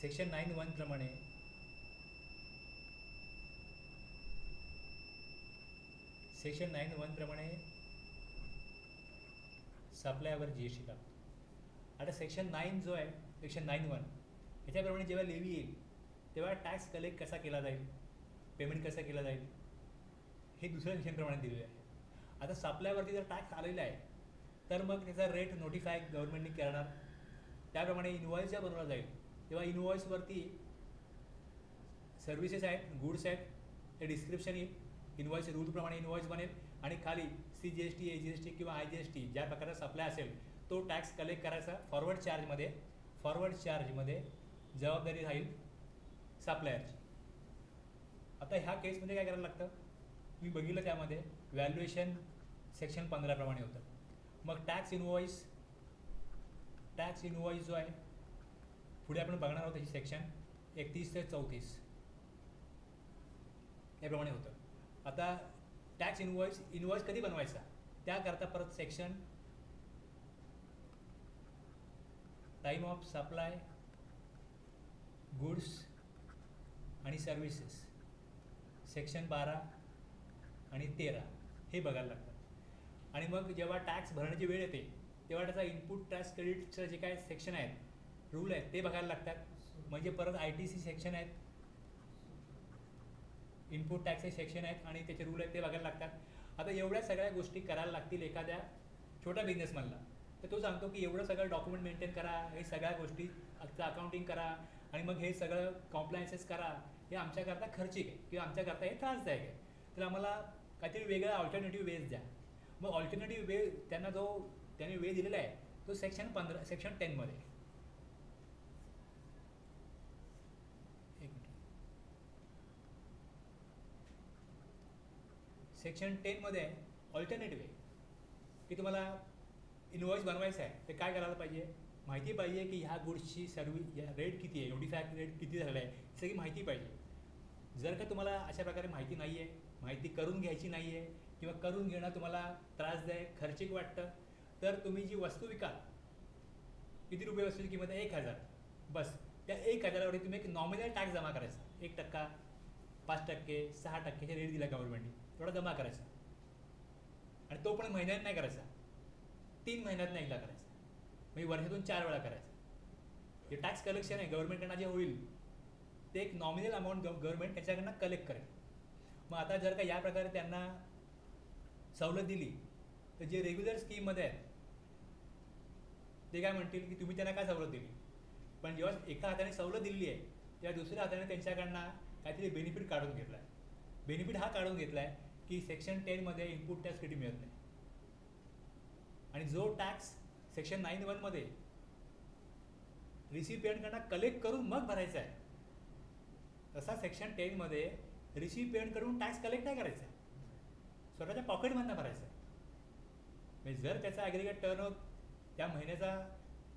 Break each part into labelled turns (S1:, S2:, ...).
S1: Section 9(1) प्रमाणे सप्लायवर जी S T लागतो. आता सेक्शन 9 जो आहे, सेक्शन 9(1) ह्याच्याप्रमाणे जेव्हा लेवी येईल तेव्हा टॅक्स कलेक्ट कसा केला जाईल, पेमेंट कसा केला जाईल, हे दुसऱ्या सेक्शनप्रमाणे दिलेलं आहे. आता सप्लायवरती जर टॅक्स आलेला आहे तर मग त्याचा रेट नोटिफाय गव्हर्नमेंटने करणार, त्याप्रमाणे इनवॉइस जेव्हा बनवला जाईल तेव्हा इनवॉइसवरती सर्व्हिसेस आहेत, गुड्स आहेत, ते डिस्क्रिप्शन येईल, इनवॉइस रूलप्रमाणे इनवॉइस बनेल आणि खाली CGST, AGST किंवा IGST ज्या प्रकारचा सप्लाय असेल तो टॅक्स कलेक्ट करायचा. फॉरवर्ड चार्जमध्ये जबाबदारी राहील सप्लायरची. आता ह्या केसमध्ये काय करायला लागतं, मी बघितलं त्यामध्ये व्हॅल्युएशन सेक्शन 15 प्रमाणे होतं. मग टॅक्स इनवॉइस जो आहे पुढे आपण बघणार आहोत, त्याची सेक्शन 31 ते 34 याप्रमाणे होतं. आता टॅक्स इनवॉइस कधी बनवायचा त्याकरता परत section time of supply, goods आणि सर्व्हिसेस सेक्शन 12 आणि 13 हे बघायला लागतात. आणि मग जेव्हा टॅक्स भरण्याची वेळ येते तेव्हा त्याचा इनपुट टॅक्स क्रेडिटचं जे काय सेक्शन आहेत, रूल आहेत ते बघायला लागतात. म्हणजे परत ITC सेक्शन आहेत, इनपुट टॅक्सचे सेक्शन आहेत आणि त्याचे रूल आहेत ते बघायला लागतात. आता एवढ्या सगळ्या गोष्टी करायला लागतील एखाद्या छोट्या बिझनेसमॅनला, तर तो सांगतो की एवढं सगळं डॉक्युमेंट मेंटेन करा, हे सगळ्या गोष्टी अकाउंटिंग करा आणि मग हे सगळं कॉम्प्लायन्सेस करा, हे आमच्याकरता खर्चिक आहे किंवा आमच्याकरता हे त्रासदायक आहे, तर आम्हाला काहीतरी वेगळा ऑल्टरनेटिव्ह वेज द्या. मग ऑल्टरनेटिव्ह वे त्यांनी वे दिलेला आहे तो सेक्शन 10मध्ये. एक मिनिट. सेक्शन 10मध्ये ऑल्टरनेटिव्ह आहे की तुम्हाला इनवॉइस बनवायचं आहे तर काय करायला पाहिजे, माहिती पाहिजे की ह्या गुड्सची रेट किती आहे, नोटिफाय रेट किती झालेला आहे, सगळी माहिती पाहिजे. जर का तुम्हाला अशा प्रकारे माहिती नाही आहे, माहिती करून घ्यायची नाही आहे किंवा करून घेणं तुम्हाला त्रासदायक, खर्चिक वाटतं, तर तुम्ही जी वस्तू विकाल, किती रुपये वस्तूची किंमत आहे 1000, बस त्या 1000वरती तुम्ही एक नॉमिनल टॅक्स जमा करायचा. 1%, 5%, 6% हे रेट दिला गव्हर्नमेंटने, थोडा जमा करायचा. आणि तो पण महिन्यात नाही करायचा, 3 महिन्यात एकदा करायचा, म्हणजे वर्षातून 4 वेळा करायचा. जे टॅक्स कलेक्शन आहे गव्हर्नमेंटकडनं जे होईल ते एक नॉमिनल अमाऊंट गव्हर्नमेंट त्याच्याकडनं कलेक्ट करेल. मग आता जर का या प्रकारे त्यांना सवलत दिली तर जे रेग्युलर स्कीममध्ये आहेत ते काय म्हणतील की तुम्ही त्यांना काय सवलत दिली, पण जेव्हा एका हाताने सवलत दिलेली आहे तेव्हा दुसऱ्या हाताने त्यांच्याकडनं काहीतरी बेनिफिट काढून घेतला आहे. बेनिफिट हा काढून घेतला आहे की सेक्शन 10मध्ये इनपुट टॅक्स क्रेडिट मिळत नाही आणि जो टॅक्स सेक्शन 9(1) रिसिपियंटकडनं कलेक्ट करून मग भरायचा आहे, तसा सेक्शन 10मध्ये रिसिपियंटकडून टॅक्स कलेक्ट नाही करायचा आहे, स्वतःच्या पॉकेटमधनं भरायचा आहे. म्हणजे जर त्याचा ॲग्रिगेट टर्नओव्हर त्या महिन्याचा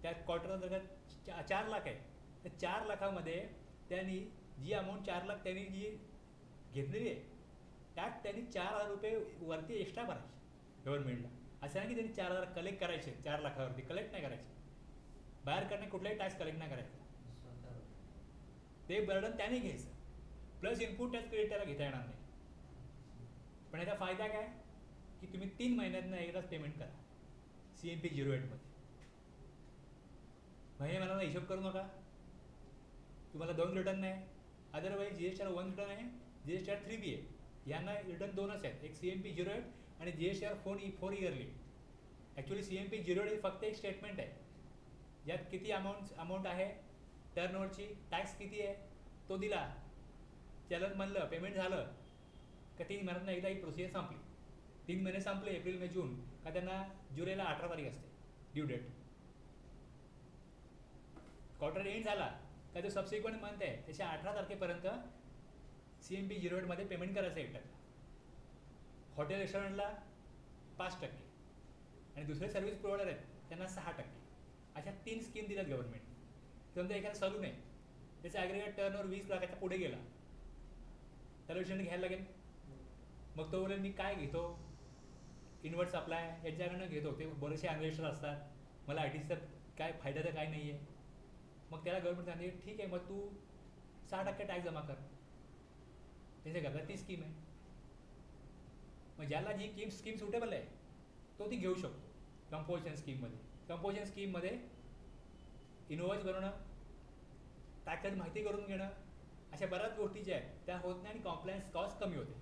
S1: त्या क्वार्टरला जर का 4 लाख आहे तर 4 लाखामध्ये त्यांनी जी अमाऊंट 4 लाख त्यांनी जी घेतलेली आहे त्यात त्यांनी 4,000 रुपये वरती एक्स्ट्रा भरायचे गव्हर्नमेंटला. असं नाही की त्यांनी 4,000 कलेक्ट करायचे, 4 लाखावरती कलेक्ट नाही करायचे, बाहेर करणे कुठलाही टॅक्स कलेक्ट नाही करायचं, ते बर्डन त्याने घ्यायचं. प्लस इनपुट टॅक्स क्रेडिट त्याला घेता येणार नाही. पण याचा फायदा काय की तुम्ही 3 महिन्यातनं एकदाच पेमेंट करा CMP 08मध्ये. महिना हिशोब करू नका, तुम्हाला 2 रिटर्न नाही, अदरवाईज GSTR 1 रिटर्न आहे, GSTR 3B आहे, यांना रिटर्न 2च आहेत, एक CMP 08 आणि GSTR 4 इयरली. ॲक्च्युली CMP 08 फक्त एक स्टेटमेंट आहे ज्यात किती अमाऊंट आहे, टर्नओव्हरची, टॅक्स किती आहे तो दिला, चलन म्हणलं, पेमेंट झालं का 3 महिन्यातनं एकदा ही प्रोसिजर संपली. 3 महिने संपले, एप्रिल मे जून, का त्यांना जुलैला 18 तारीख असते ड्यू डेट. क्वार्टर एंड झाला का जो सबसिक्वेंट मंथ आहे त्याच्या 18 तारखेपर्यंत CMP 08मध्ये पेमेंट करायचं 1%, हॉटेल रेस्टॉरंटला 5% आणि दुसरे सर्व्हिस प्रोव्हायडर आहेत त्यांना 6%. अशा 3 स्कीम दिल्यात गव्हर्नमेंट. समजा एखादा सलून आहे त्याचा ॲग्रिगेट टर्नओव्हर 20 लाखाच्या पुढे गेला, त्याला रेस्टॉरंट घ्यायला लागेल. मग तो बोलेल मी काय घेतो, इनवर्ट सप्लाय यांच्याकडनं घेतो, ते बरेचसे अनलिस्टेड असतात, मला ITCचा काय फायदा तर काय नाही आहे. मग त्याला गव्हर्नमेंट सांगते ठीक आहे, मग तू 6% टॅक्स जमा कर. त्याच्या करता ती स्कीम आहे. मग ज्याला जी स्कीम सुटेबल आहे तो ती घेऊ शकतो. कंपोजिशन स्कीममध्ये इनोव्हाइस बनवणं, टॅक्स माहिती करून घेणं, अशा बऱ्याच गोष्टी ज्या आहेत त्या होत नाही आणि कॉम्प्लायन्स कॉस्ट कमी होते.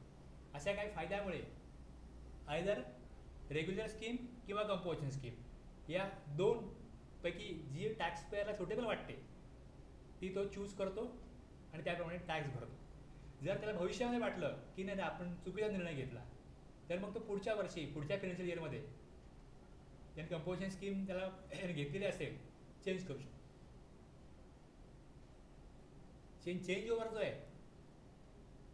S1: अशा काही फायद्यामुळे आयदर रेग्युलर स्कीम किंवा कंपोजिशन स्कीम या दोन पैकी जी टॅक्स पेअरला सुटेबल वाटते ती तो चूज करतो आणि त्याप्रमाणे टॅक्स भरतो. जर त्याला भविष्यामध्ये वाटलं की नाही आपण चुकीचा निर्णय घेतला तर मग तो पुढच्या फायनान्शियल इयरमध्ये ज्याने कंपोजिशन स्कीम त्याला घेतलेली असेल चेंज करू शकतो. चेंज ओव्हर जो आहे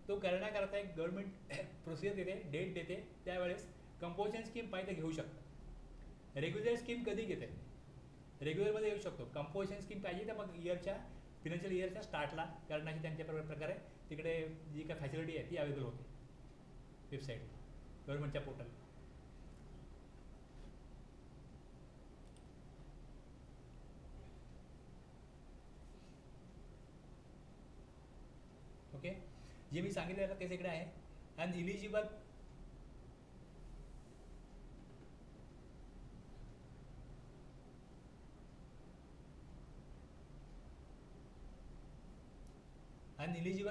S1: तो करण्याकरता एक गव्हर्नमेंट प्रोसिजर देते, डेट देते. त्यावेळेस कंपोजिशन स्कीम पाहिजे घेऊ शकतात. रेग्युलर स्कीम कधी घेते, रेग्युलरमध्ये येऊ शकतो. कंपोजिशन स्कीम पाहिजे तर मग फायनान्शियल इयरच्या स्टार्टला करण्याची त्यांच्या प्रकारे तिकडे जी काय फॅसिलिटी आहे ती अवेलेबल होते वेबसाईट गव्हर्नमेंटच्या पोर्टल. ओके, जे मी सांगितलं तेच इकडे आहे. अनइलिजिबल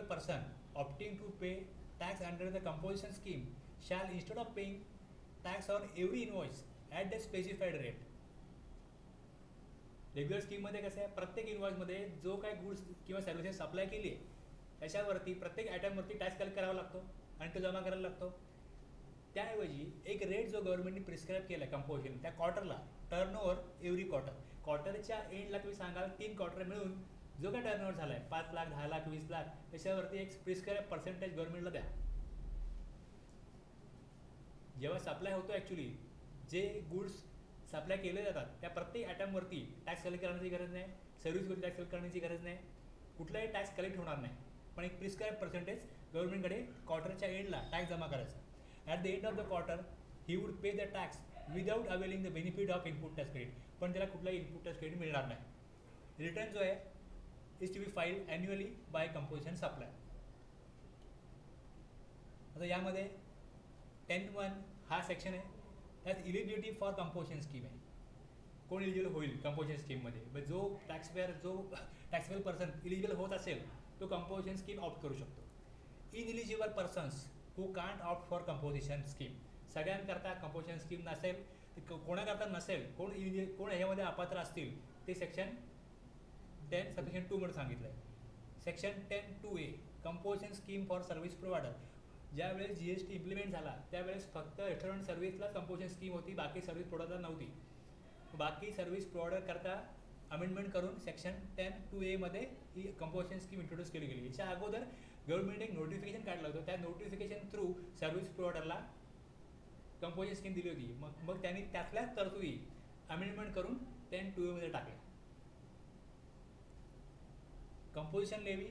S1: person opting to pay tax under the composition scheme shall, instead of paying tax on every invoice at the specified rate. Regular स्कीममध्ये कसं आहे, प्रत्येक इनवॉइसमध्ये जो काय गुड्स किंवा सर्व्हिसेस सप्लाय केली आहे त्याच्यावरती प्रत्येक आयटमवरती टॅक्स कलेक्ट करावा लागतो आणि तो जमा करायला लागतो. त्याऐवजी एक रेट जो गव्हर्नमेंटने प्रिस्क्राईब केला आहे कंपोजिशन त्या क्वार्टरला, टर्नओव्हर एव्हरी क्वार्टरच्या एंडला तुम्ही सांगाल 3 क्वार्टर मिळून जो काय टर्नओव्हर झाला आहे 5 लाख 10 लाख 20 लाख त्याच्यावरती एक प्रिस्क्राईब पर्सेंटेज गव्हर्नमेंटला द्या. जेव्हा सप्लाय होतो ॲक्च्युली जे गुड्स सप्लाय केले जातात त्या प्रत्येक आयटमवरती टॅक्स कलेक्ट करण्याची गरज नाही, सर्व्हिसवरती टॅक्स कलेक्ट करण्याची गरज नाही, कुठलाही टॅक्स कलेक्ट होणार नाही. पण एक प्रिस्क्राईब पर्सेंटेज गव्हर्नमेंटकडे क्वार्टरच्या एंडला टॅक्स जमा करायचा. At the end of the quarter he would pay the tax without availing the benefit of input tax credit. पण त्याला कुठलाही इनपुट टॅक्स क्रेडिट मिळणार नाही. रिटर्न जो आहे is to be filed annually by composition supplier. आता यामध्ये 10(1) हा सेक्शन आहे, त्यात इलिजिबिलिटी फॉर कंपोजिशन स्कीम आहे. कोण इलिजिबल होईल कंपोजिशन स्कीममध्ये, जो टॅक्सेबल पर्सन इलिजिबल होत असेल तो कंपोजिशन स्कीम ऑप्ट करू शकतो. Ineligible persons who can't opt for composition scheme, सगळ्यांकरता कंपोजिशन स्कीम नसेल, कोणाकरता नसेल, कोण ह्याच्यामध्ये अपात्र असतील ते सेक्शन 10 सबसेक्शन 2 मध्ये सांगितलं आहे. Section 10(2)(a) composition scheme for service provider. ज्यावेळेस GST इम्प्लिमेंट झाला त्यावेळेस फक्त रेस्टॉरंट सर्व्हिसला कंपोजिशन स्कीम होती, बाकी सर्व्हिस प्रोव्हायडर नव्हती. बाकी सर्व्हिस प्रोव्हायडर करता अमेंडमेंट करून सेक्शन 10(2)(a) मध्ये ही कंपोजिशन स्कीम इंट्रोड्यूस केली गेली. याच्या अगोदर गव्हर्नमेंट एक नोटिफिकेशन काढलं होतं, त्या नोटिफिकेशन थ्रू सर्व्हिस प्रोव्हायडरला कंपोजिशन स्कीम दिली होती. मग त्यांनी त्यातल्याच तरतुदी अमेंडमेंट करून 10(2)(a) मध्ये टाकल्या. Composition levy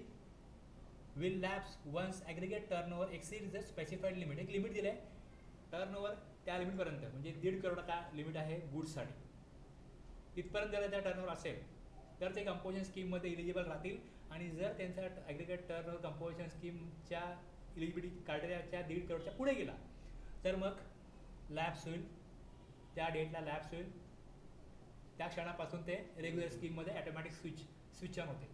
S1: will lapse once aggregate turnover exceed the specified limit. एक लिमिट दिलं आहे टर्नओव्हर त्या लिमिटपर्यंत, म्हणजे 1.5 करोडचा लिमिट आहे गुड्ससाठी. तिथपर्यंत जर त्या टर्नओव्हर असेल तर ते कंपोजिशन स्कीममध्ये इलिजिबल राहतील. आणि जर त्यांचा ॲग्रिगेट टर्नओव्हर कंपोजिशन स्कीमच्या इलिजिबिलिटी क्रायटेरियाच्या 1.5 करोडच्या पुढे गेला तर मग लॅप्स होईल, त्या डेटला लॅप्स होईल. त्या क्षणापासून ते रेग्युलर स्कीममध्ये ऑटोमॅटिक स्विच ऑन होते.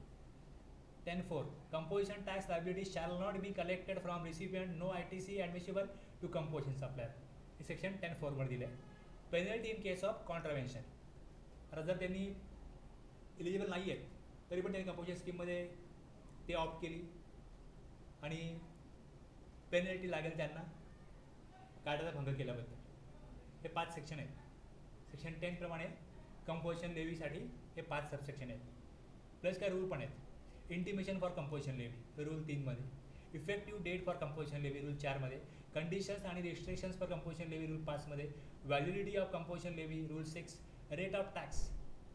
S1: 10(4) Composition tax liability shall not be collected from recipient, no ITC admissible to composition supplier. हे सेक्शन 10(4) मध्ये दिलं आहे. Penalty in case of contravention. आता जर त्यांनी इलिजिबल नाही आहेत तरी पण त्यांनी कंपोजिशन स्कीममध्ये ते ऑप्ट केली आणि पेनल्टी लागेल त्यांना कायद्याचा भंग केल्याबद्दल. हे 5 सेक्शन आहेत. सेक्शन 10 प्रमाणे कंपोजिशन लेवीसाठी हे 5 सबसेक्शन आहेत. प्लस काय रूल पण आहेत. Intimation for composition levy rule 3 मध्ये, effective date for composition levy rule 4 मध्ये, कंडिशन्स आणि restrictions for composition levy rule 5 मध्ये, validity of composition levy rule 6, rate of tax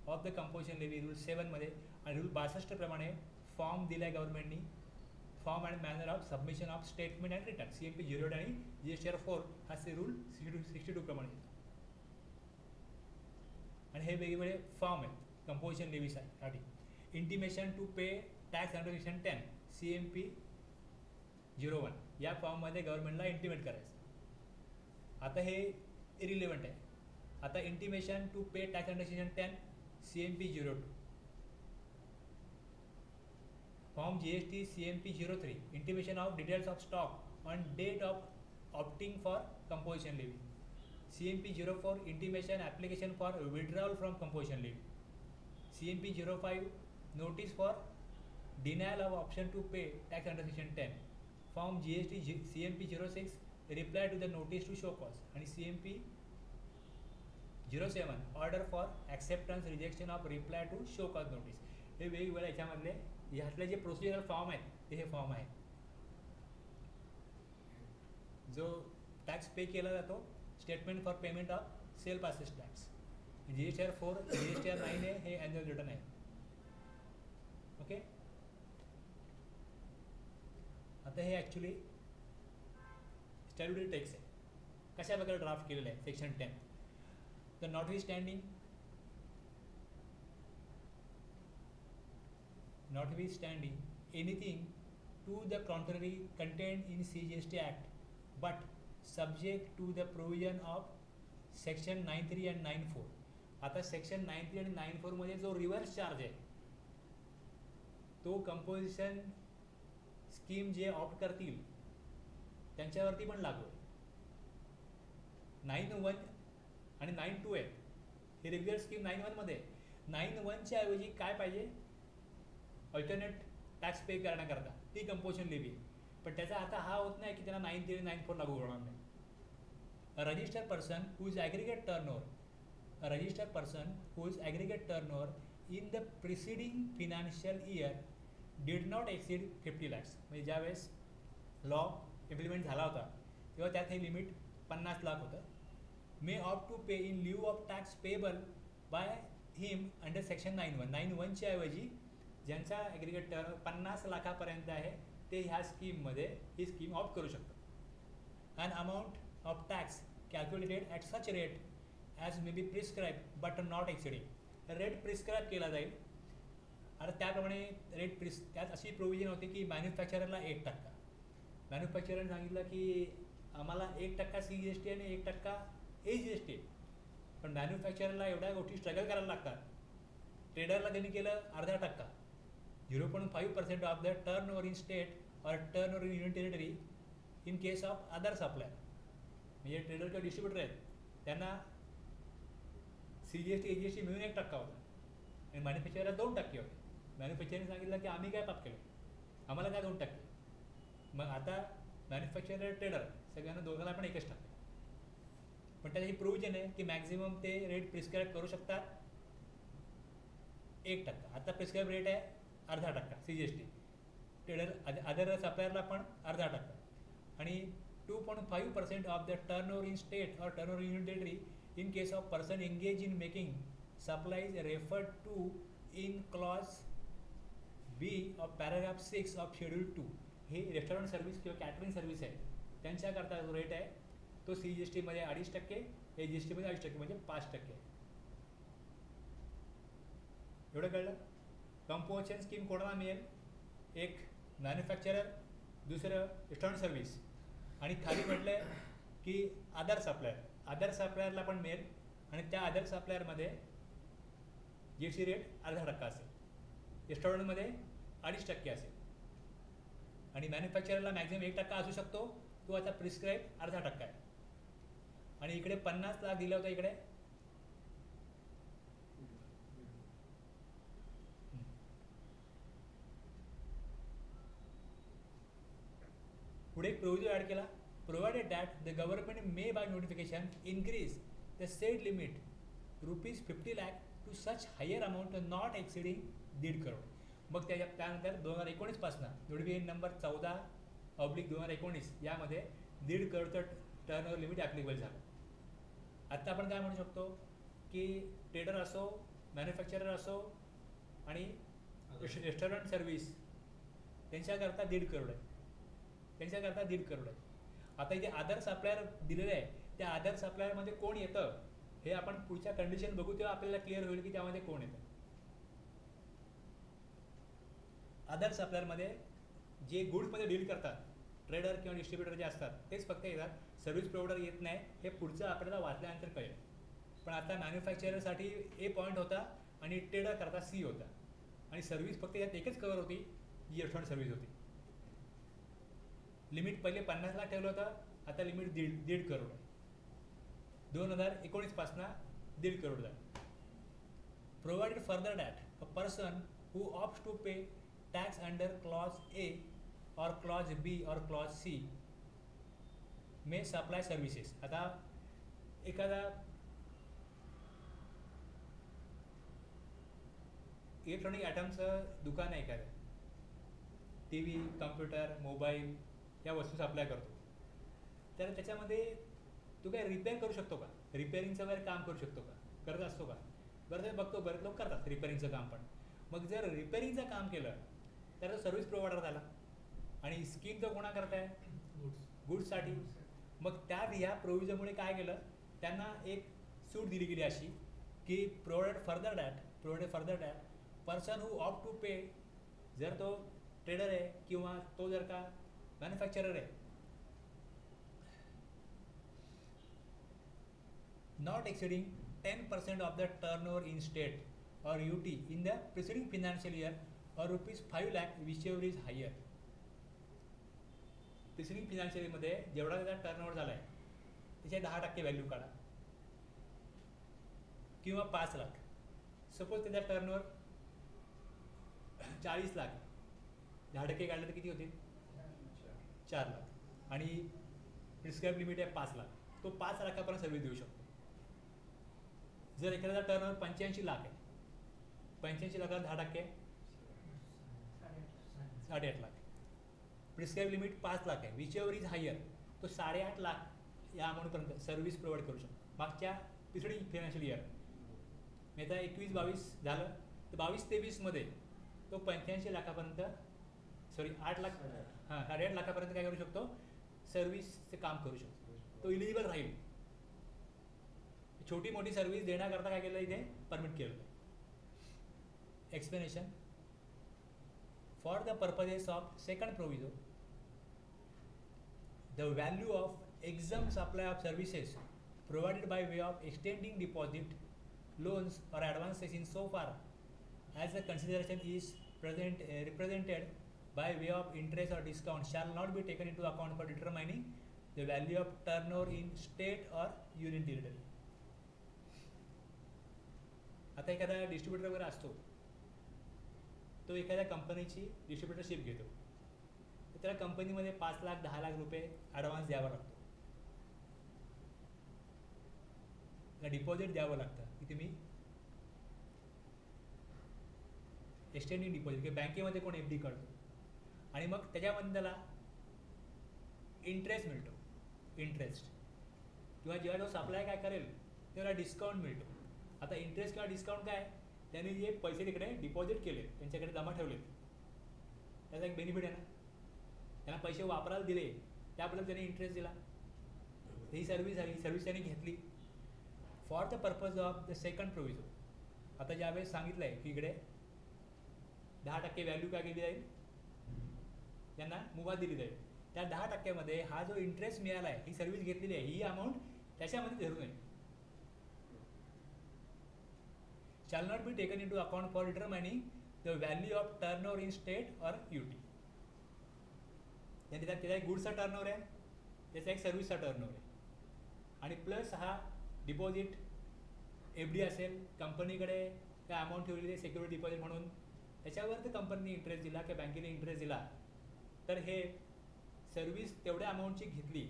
S1: of the composition levy rule 7 मध्ये आणि rule 62 प्रमाणे form दिला आहे गव्हर्नमेंटनी, form and manner of submission of statement and return CMP 08 आणि GSTR 4 हा rule 62 प्रमाणे येतो. आणि हे वेगवेगळे फॉर्म आहेत कंपोजिशन लेवीसाठी. Intimation to pay tax under section 10 CMP 01 या फॉर्ममध्ये गव्हर्नमेंटला इंटिमेट करायचं. आता हे इरिलेव्हंट आहे. आता intimation to pay tax under section 10 CMP 02, form GST CMP 03 intimation of details of stock on date of opting for composition living, CMP 04 intimation application for withdrawal from composition living, CMP 05 notice for denial of option to pay tax under section 10, form GST CMP 06 reply to the notice to show cause, आणि CMP 07 order for acceptance rejection of reply to show cause notice. हे वेगवेगळ्या याच्यामधले ह्यातले जे procedural form आहेत ते हे form आहेत. जो tax pay केला जातो, statement for payment of sell passes tax, GSTR 4 GSTR 9 आहे, हे ॲन्युअल रिटर्न आहे. ओके, आता हे ॲक्च्युली स्टॅट्युटरी टेक्स्ट आहे. कशा प्रकारे ड्राफ्ट केलेलं आहे सेक्शन 10. तर नॉटविथस्टँडिंग anything to the contrary contained in CGST Act but subject to the provision of section 93 and 94. आता सेक्शन 93 आणि 94 मध्ये जो रिव्हर्स चार्ज आहे तो कंपोजिशन स्कीम जे ऑप्ट करतील त्यांच्यावरती पण लागू आहे. 9(1) आणि 9(2) आहे. हे रेग्युलर स्कीम 9(1) मध्ये. 9(1) ऐवजी काय पाहिजे, अल्टरनेट टॅक्स पे करण्याकरता ती कंपोजिशन लिव्ही. पण त्याचा आता हा होत नाही की त्यांना 93 आणि 94 लागू होणार नाही. Registered person whose aggregate turnover in the preceding financial year did not exceed 50 lakhs. म्हणजे ज्यावेळेस लॉ इम्प्लिमेंट झाला होता तेव्हा त्यात हे लिमिट 50 लाख होतं. May opt to pay in lieu of tax payable by him under section 9(1). 9(1) ऐवजी ज्यांचा ॲग्रिगेट टर्न 50 लाखापर्यंत आहे ते ह्या स्कीममध्ये ही स्कीम ऑप्ट करू शकतात. An amount of tax calculated at such rate as may be prescribe but not exceeding. Rate prescribe केला जाईल. आता त्याप्रमाणे त्यात अशी प्रोव्हिजन होती की मॅन्युफॅक्चररला 1%. मॅन्युफॅक्चररने सांगितलं की आम्हाला 1% CGST आणि 1% AGST. पण मॅन्युफॅक्चररला एवढ्या गोष्टी स्ट्रगल करायला लागतात. ट्रेडरला त्यांनी केलं 0.5%, 0.5% of the turnover in state or turnover in union territory in case of other supplier. म्हणजे ट्रेडर किंवा डिस्ट्रीब्युटर आहेत त्यांना CGST AGST मिळून 1% होता आणि मॅन्युफॅक्चररला 2% होते. मॅन्युफॅक्चरने सांगितलं की आम्ही काय पाप केलं, आम्हाला काय 2%. मग आता मॅन्युफॅक्चरर ट्रेडर सगळ्यांना दोघांना पण 1%. पण त्याची प्रोव्हिजन आहे की मॅक्झिमम ते रेट प्रिस्क्राईब करू शकतात 1%. आता प्रिस्क्राईब रेट आहे 0.5% CGST. ट्रेडर अदर सप्लायरला पण 0.5%. आणि 2.5% of the turnover in state or turnover in union territory in case of person engage in making supplies referred to in clause B of paragraph 6 of schedule 2. हे restaurant service किंवा catering service आहे त्यांच्याकरता जो rate आहे तो CGSTमध्ये 2.5%, AGSTमध्ये 2.5% म्हणजे 5%. एवढं कळलं. कंपोजिशन स्कीम कोणाला मिळेल, एक मॅन्युफॅक्चरर, दुसरं रेस्टॉरंट सर्व्हिस, आणि खाली म्हटलं की अदर सप्लायरला पण मिळेल. आणि त्या अदर सप्लायरमध्ये GST रेट 0.5% असेल, रेस्टॉरंटमध्ये 2.5% असेल, आणि मॅन्युफॅक्चररला मॅक्झिमम 1% असू शकतो. तो आता प्रिस्क्राईब 0.5% आहे. आणि इकडे 50 लाख दिला होता इकडे. पुढे एक प्रोव्हिजन ॲड केला, provided that the government may by notification increase the said limit ₹50 lakh to such higher amount not exceeding 1.5 crore. मग त्यानंतर 2019 पासून नोटिफिकेशन नंबर 14/2019 यामध्ये 1.5 crore turn over limit applicable झालं. आत्ता आपण काय म्हणू शकतो की ट्रेडर असो, मॅन्युफॅक्चरर असो आणि रेस्टॉरंट सर्व्हिस त्यांच्याकरता 1.5 crore आहे. आता इथे अदर सप्लायर दिलेलं आहे. त्या अदर सप्लायरमध्ये कोण येतं हे आपण पुढच्या कंडिशन बघू तेव्हा आपल्याला क्लिअर होईल की त्यामध्ये कोण येतं. अदर सप्लायरमध्ये जे गुड्समध्ये डील करतात, ट्रेडर किंवा डिस्ट्रीब्युटर जे असतात तेच फक्त येतात, सर्व्हिस प्रोव्हायडर येत नाही. हे पुढचं आपल्याला वाचल्यानंतर कळेल. पण आता मॅन्युफॅक्चररसाठी ए पॉईंट होता आणि ट्रेडर करता सी होता, आणि सर्व्हिस फक्त यात एकच कवर होती, जी इलेक्ट्रॉनिक सर्व्हिस होती. लिमिट पहिले 50 लाख ठेवलं होतं, आता लिमिट दीड करोड आहे. 2019 पासनं 1.5 करोड झालं. Provided further that a person who opts to pay tax under clause A or clause B or clause C may supply services. आता एखादा इलेक्ट्रॉनिक आयटमचं दुकान आहे, एखादं टी व्ही, कम्प्युटर, मोबाईल या वस्तू सप्लाय करतो, तर त्याच्यामध्ये तू काय रिपेअर करू शकतो का? रिपेअरिंगचं वगैरे काम करू शकतो का? करत असतो का? बरं बघतो, बरेच लोक करतात रिपेअरिंगचं काम. पण मग जर रिपेअरिंगचं काम केलं तर तो सर्व्हिस प्रोव्हायडर झाला, आणि स्कीम तो कोणा करताय? गुड्ससाठी. मग ह्या प्रोव्हिजनमुळे काय केलं, त्यांना एक सूट दिली गेली अशी की provided further that person who opt to pay, जर तो ट्रेडर आहे किंवा तो जर का मॅन्युफॅक्चरर आहे, not exceeding 10% of the turnover in state or UT in the preceding financial year or rupees 5 lakh whichever is higher. Preceding financial इयरमध्ये जेवढा त्याचा टर्नओव्हर झाला आहे त्याचे 10% व्हॅल्यू काढा, किंवा 5 लाख. सपोज त्याचा टर्नओव्हर 40 लाख, 10% काढलं तर किती होतील? 4 लाख. आणि प्रिस्क्राईब लिमिट आहे 5 लाख. तो 5 लाखापर्यंत सर्व्हिस देऊ शकतो. जर एखाद्याचा टर्नओव्हर 85 लाख आहे, 85 लाखाला 10% 8.5 लाख. प्रिस्क्राईब लिमिट 5 लाख आहे, विच एव्हर इज हायर, तो 8.5 लाख या अमाऊंटपर्यंत सर्व्हिस प्रोव्हाइड करू शकतो. मागच्या प्रिसिडिंग फायनान्शियल इयर मी आता 21-22 झालं, तर 22-23मध्ये तो 85 लाखापर्यंत, सॉरी 8 लाख, 8.5 लाखापर्यंत काय करू शकतो? सर्व्हिसचं काम करू शकतो. तो इलिजिबल राहील. छोटी मोठी सर्व्हिस देण्याकरता काय केलं, इथे परमिट केलं. Explanation. For the purposes of second proviso, the value of exam supply of services provided by way of extending deposit, loans or advances in so far as the consideration is represented by way of interest or discount shall not be taken into account for determining the value of turnover in state or union territory. आता एखादा distributor वगैरे असतो, तो एखाद्या कंपनीची distributorship घेतो, तर त्याला कंपनीमध्ये 5 लाख 10 लाख रुपये ॲडव्हान्स द्यावा लागतो, डिपॉझिट द्यावं लागतं की तुम्ही एक्सटेंडिंग डिपॉझिट किंवा बँकेमध्ये कोण FD काढतो, आणि मग त्याच्यामध्ये त्याला इंटरेस्ट मिळतो. इंटरेस्ट किंवा जेव्हा तो सप्लाय काय करेल तेव्हा डिस्काउंट मिळतो. आता इंटरेस्ट किंवा डिस्काउंट काय, त्यांनी जे पैसे तिकडे डिपॉझिट केले, त्यांच्याकडे जमा ठेवले, त्याचा एक बेनिफिट आहे ना. त्यांना पैसे वापरायला दिले, त्याबद्दल त्यांनी इंटरेस्ट दिला, ही सर्व्हिस झाली, सर्व्हिस त्यांनी घेतली. For the purpose of the second proviso, आता ज्यावेळेस सांगितलं आहे की इकडे 10% व्हॅल्यू काय केली जाईल, त्यांना मुभा दिली जाईल. त्या 10%मध्ये हा जो इंटरेस्ट मिळाला आहे, ही सर्व्हिस घेतलेली आहे, ही अमाऊंट त्याच्यामध्ये धरू नये. shall not be taken into account for determining the value of turnover in state or UT. त्याचा एक गुड्सचा टर्नओव्हर आहे, त्याचा एक सर्व्हिसचा टर्नओव्हर आहे, आणि प्लस हा डिपॉझिट FD असेल, कंपनीकडे काय अमाऊंट ठेवलेली आहे सिक्युरिटी डिपॉझिट म्हणून, त्याच्यावर तर कंपनीने इंटरेस्ट दिला किंवा बँकेने इंटरेस्ट दिला, तर हे सर्व्हिस तेवढ्या अमाऊंटची घेतली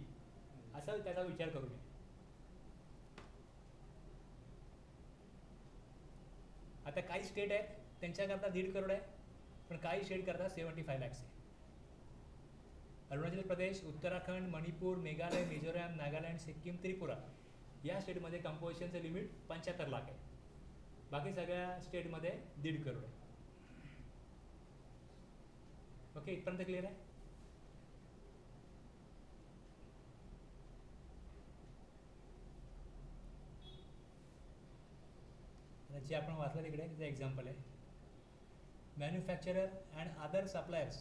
S1: असा त्याचा विचार करू नये. आता काही स्टेट आहेत त्यांच्याकरता 1.5 करोड आहे, पण काही स्टेट करता 75 lakhs आहे. अरुणाचल प्रदेश, उत्तराखंड, मणिपूर, मेघालय, मिझोराम, नागालँड, सिक्कीम, त्रिपुरा या स्टेटमध्ये कंपोजिशनचं लिमिट 75 लाख आहे. बाकी सगळ्या स्टेटमध्ये 1.5 करोड आहे. ओके, इथपर्यंत क्लिअर आहे. जे आपण वाचलं तिकडे त्याचं एक्झाम्पल आहे. manufacturer and other suppliers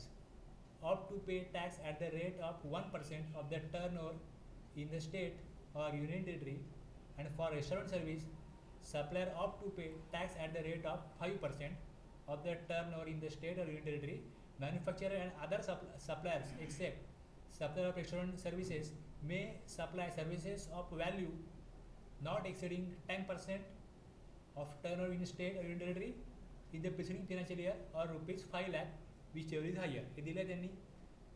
S1: opt to pay tax at the rate of 1% of the turnover in the state or union territory, and for restaurant service, supplier opt to pay tax at the rate of 5% of the turnover in the state or union territory. Manufacturer and other suppliers except supplier of restaurant services may supply services of value not exceeding 10% of turnover in state or union territory in the preceding financial year or rupees 5 lakh whichever is higher. हे दिलं त्यांनी,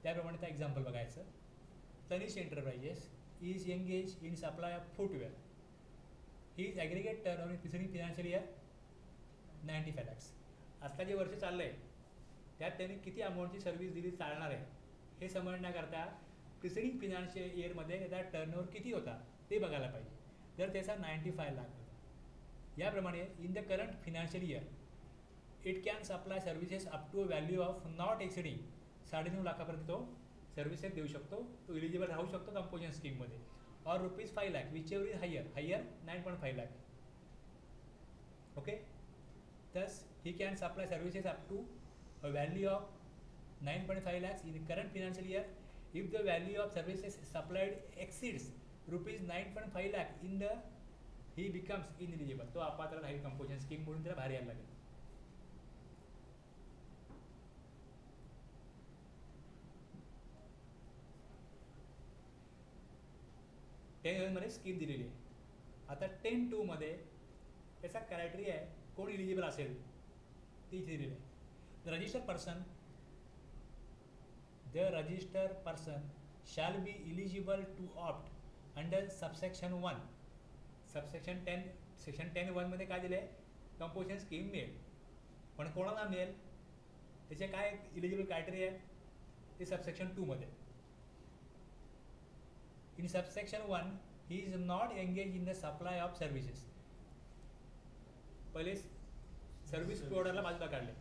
S1: त्याप्रमाणे त्या example बघायचं. Tanish enterprises is engage in supply of footwear. His aggregate turnover in preceding financial year 95 lakhs. आता जे वर्ष चाललं आहे त्यात त्यांनी किती अमाऊंटची सर्व्हिस दिली चालणार आहे हे समजण्याकरता प्रिसिडिंग फिनान्शियल इयरमध्ये त्याचा टर्नओव्हर किती होता ते बघायला पाहिजे. जर त्याचा 95 लाख होता, याप्रमाणे in the current financial year it can supply services up to a value of not exceeding 9.5 लाखापर्यंत तो सर्व्हिसेस देऊ शकतो. तो इलिजिबल राहू शकतो कंपोजन स्कीममध्ये. और rupees 5 lakh whichever is higher 9.5 lakh. Okay, thus he can supply services up to a value of 9.5 lakhs in the current financial year. If the value of services supplied exceeds rupees 9.5 lakh in the, he becomes ineligible. तो अपात्र राहील कंपोजन scheme म्हणून त्याला बाहेर यायला लागेल. मध्ये scheme दिलेली आहे. आता 10.2 मध्ये त्याचा क्रायटेरिया आहे कोण इलिजिबल असेल ती दिलेली आहे. The register person shall be eligible to opt under subsection 1. Subsection 10 section 10(1) मध्ये काय दिलं आहे, कंपोजिशन स्कीम मिळेल. पण कोणाला मिळेल त्याचे काय इलिजिबल क्रायटेरिया आहे ते सबसेक्शन 2 मध्ये. In subsection 1, he is not engaged in the supply of services. पहिले सर्व्हिस प्रोव्हायडरला बाजूला काढले.